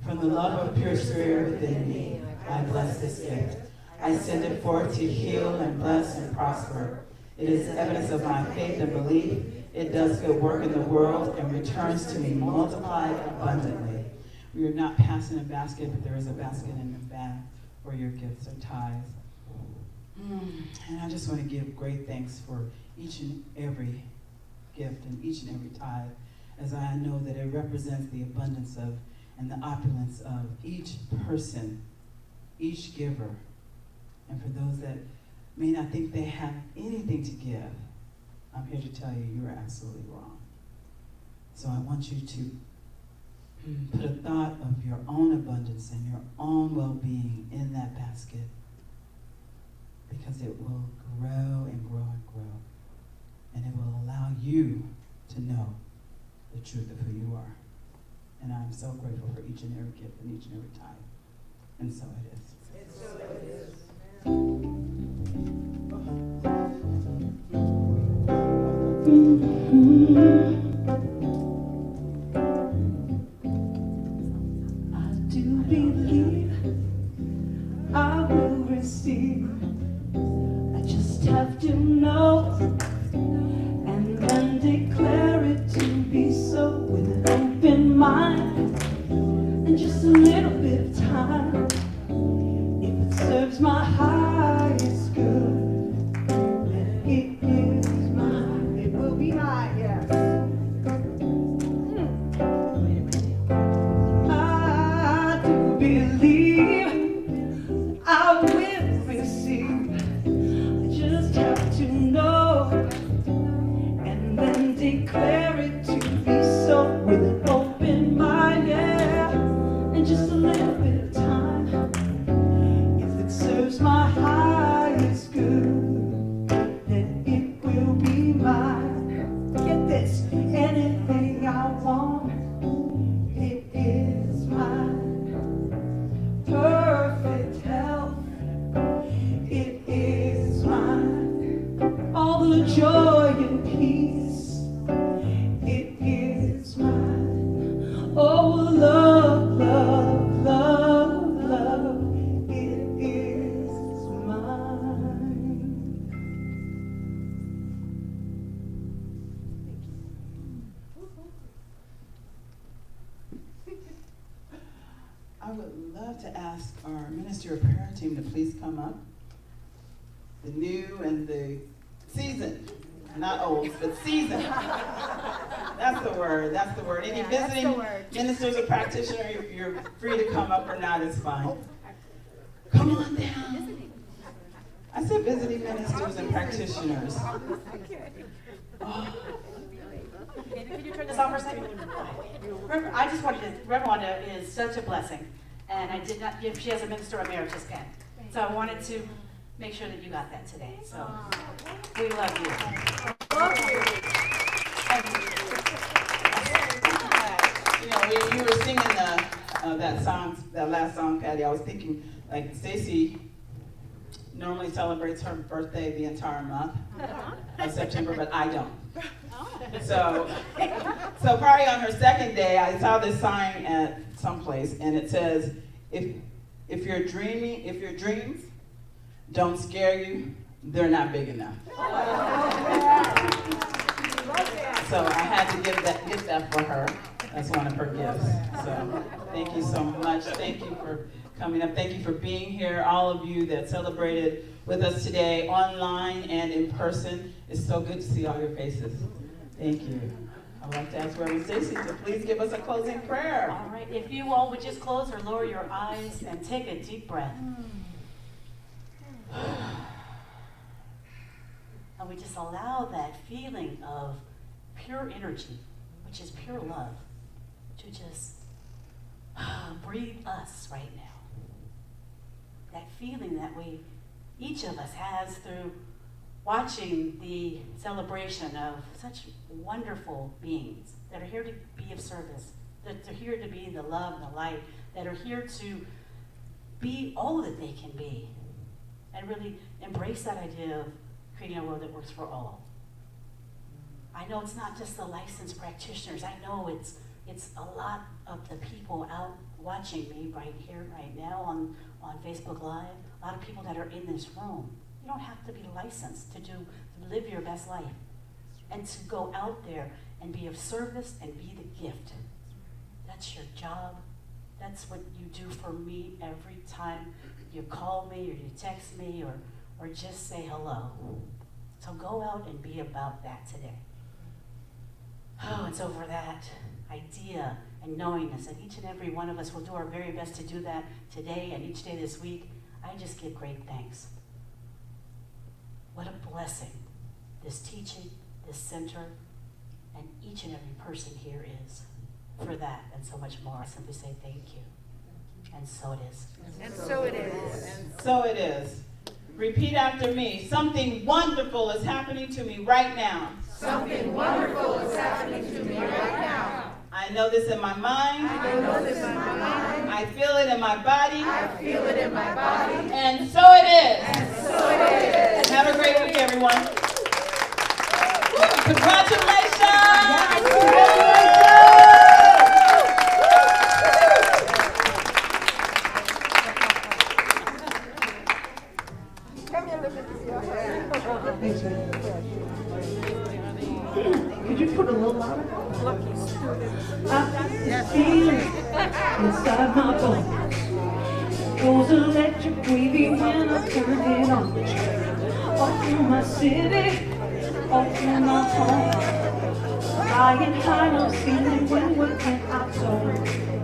From the love of pure spirit within me, I bless this gift. I send it forth to heal and bless and prosper. It is evidence of my faith and belief. It does good work in the world and returns to me multiplied abundantly. We are not passing a basket, but there is a basket in the bag for your gifts or tithes. And I just want to give great thanks for each and every gift and each and every tithe, as I know that it represents the abundance of and the opulence of each person, each giver. And for those that may not think they have anything to give, I'm here to tell you, you are absolutely wrong. So I want you to put a thought of your own abundance and your own well-being in that basket, because it will grow and grow and grow. And it will allow you to know the truth of who you are. And I'm so grateful for each and every gift and each and every tithe. And so it is. And so it is. I do believe I will receive. I just have to know and then declare it to be so with an open mind and just a little bit of time. If it serves my highest good, then it is mine. It will be mine, yes. I do believe I will receive. I just have to know and then declare it to be so with an open mind, yeah, and just a little bit of time. If it serves my highest good, then it will be mine. Get this, anything I want, it is mine. Perfect health, it is mine. All the joy and peace, it is mine. Oh, love, love, love, love, it is mine. I would love to ask our Minister of Prayer team to please come up. The new and the seasoned, not old, but seasoned. That's the word, that's the word. Any Yeah, that's visiting the word. ministers or practitioner, you're free to come up or not, it's fine. Come on down. I said visiting ministers and practitioners. Oh. Can you turn this off for a second? Reverend, I just wanted to, Reverend Wanda is such a blessing, and I did not give, she has a minister emeritus pen. So I wanted to make sure that you got that today, so we love you. You know, when you were singing that last song, Patty, I was thinking, like, Stacy normally celebrates her birthday the entire month of September, but I don't. So probably on her second day, I saw this sign at some place, and it says, if your dreams don't scare you, they're not big enough. So I had to get that for her. That's one of her gifts. So thank you so much. Thank you for coming up. Thank you for being here. All of you that celebrated with us today, online and in person. It's so good to see all your faces. Thank you. I'd like to ask Reverend Stacy to please give us a closing prayer. All right, if you all would just close or lower your eyes and take a deep breath. And we just allow that feeling of pure energy, which is pure love, to just breathe us right now. That feeling that each of us has through watching the celebration of such wonderful beings that are here to be of service, that are here to be the love and the light, that are here to be all that they can be, and really embrace that idea of creating a world that works for all. I know it's not just the licensed practitioners. I know it's a lot of the people out watching me right here, right now on Facebook Live, a lot of people that are in this room. You don't have to be licensed to live your best life and to go out there and be of service and be the gift. That's your job. That's what you do for me every time you call me or you text me or just say hello. So go out and be about that today. Oh, it's over that idea and knowingness that each and every one of us will do our very best to do that today and each day this week. I just give great thanks. What a blessing this teaching, this center, and each and every person here is. For that and so much more, I simply say thank you. And so it is. And so it is. And so it is. Repeat after me. Something wonderful is happening to me right now. Something wonderful is happening to me right now. I know this in my mind. I know this in my mind. I feel it in my body. I feel it in my body. And so it is. And so it is. Have a great week, everyone. Congratulations! Thanks, man. Could you put a little louder? I got this feeling inside my bones. Goes electric wavy when I turn it on. All through my city, all through my home. Flying high, no ceiling when we're in our zone.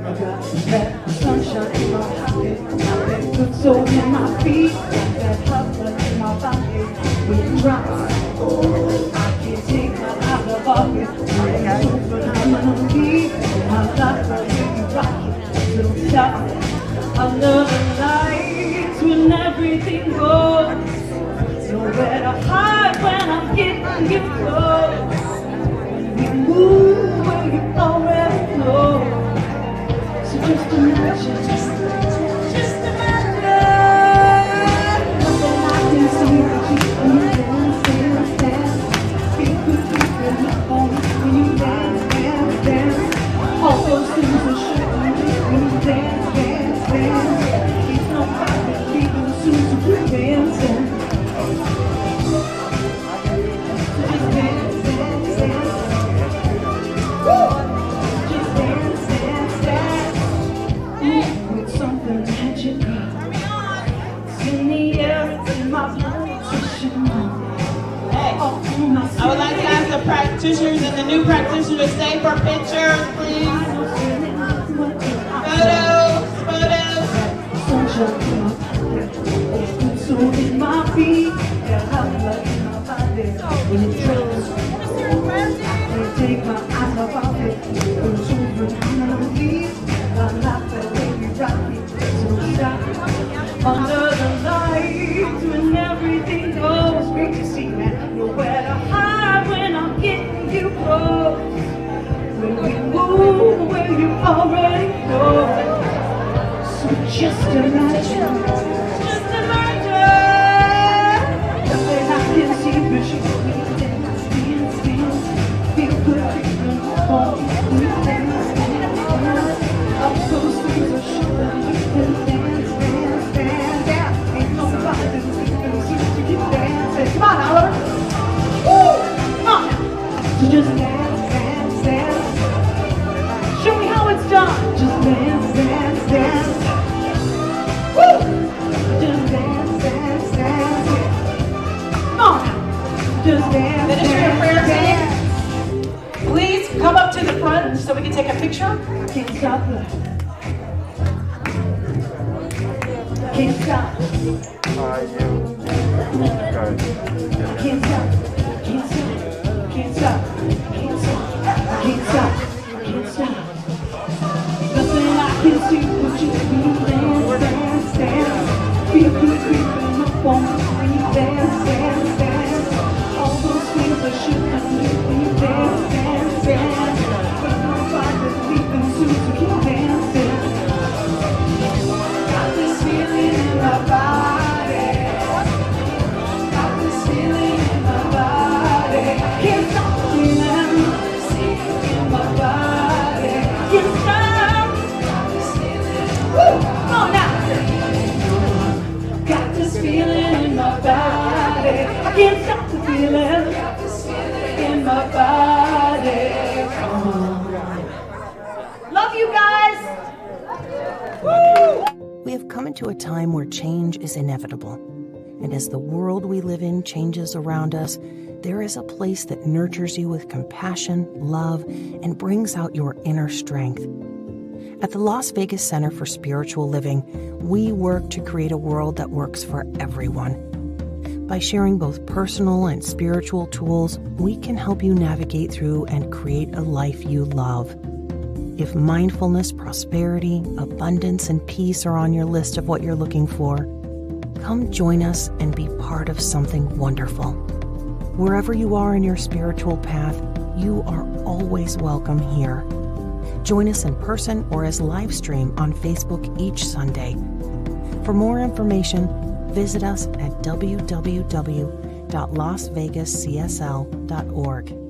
I got that sunshine in my pocket, got that good soul in my feet, got that hot blood in my body. When it drops, I can't take my eyes off it. I'm so phenomenally, my life right here, you rock it, don't stop it. Under the lights when everything goes, nowhere to hide when I'm getting you close. When we move where you already know. So just imagine, nothing I can see but you when you dance, dance, dance. Feel good, feel good on me when you dance, dance, dance. All those things are showing me when you dance, dance, dance. Ain't nobody leaving soon, so we're dancing. So just dance, dance, dance. Just dance, dance, dance. With something magical. It's in the air, it's in my blood, pushing on. Hey, I would like to ask the practitioners and the new practitioner to stay for pictures, please. Photos, photos. Sunshine in my pocket, it's good soul in my feet, got hot blood in my body. When it drops, I can't take my eyes off of it. When it's over, I'm gonna leave. I like the way we rock it, so stop. Under the lights when everything goes, great to see, man. Nowhere to hide when I'm getting you close. When we move where you already know. So just imagine, nothing I can see but you. We dance, dance, dance. Feel good, feel good. We dance, dance, dance. All those things are showing you can dance, dance, dance. Yeah, ain't nobody leaving soon to keep dancing. Come on, Oliver. Woo! Come on. So just dance. can take a picture. Can't stop the. Can't stop. Can't stop. Can't stop. Can't stop. Can't stop. Can't stop. Can't stop. Nothing I can see but just be dance, dance, dance. Feel good creeping up on my feet, dance, dance, dance. All those things I shouldn't do, dance, dance, dance. But I'm like the sleeping suits who keep dancing. Got this feeling in my body. Got this feeling in my body. Can't stop the feeling in my body. Can't stop. Woo! Come on now. Got this feeling in my body. I can't stop the feeling in my body. Come on. Love you guys. Woo! We have come into a time where change is inevitable. And as the world we live in changes around us, there is a place that nurtures you with compassion, love, and brings out your inner strength. At the Las Vegas Center for Spiritual Living, we work to create a world that works for everyone. By sharing both personal and spiritual tools, we can help you navigate through and create a life you love. If mindfulness, prosperity, abundance, and peace are on your list of what you're looking for, come join us and be part of something wonderful. Wherever you are in your spiritual path, you are always welcome here. Join us in person or as live stream on Facebook each Sunday. For more information, visit us at www.lasvegascsl.org.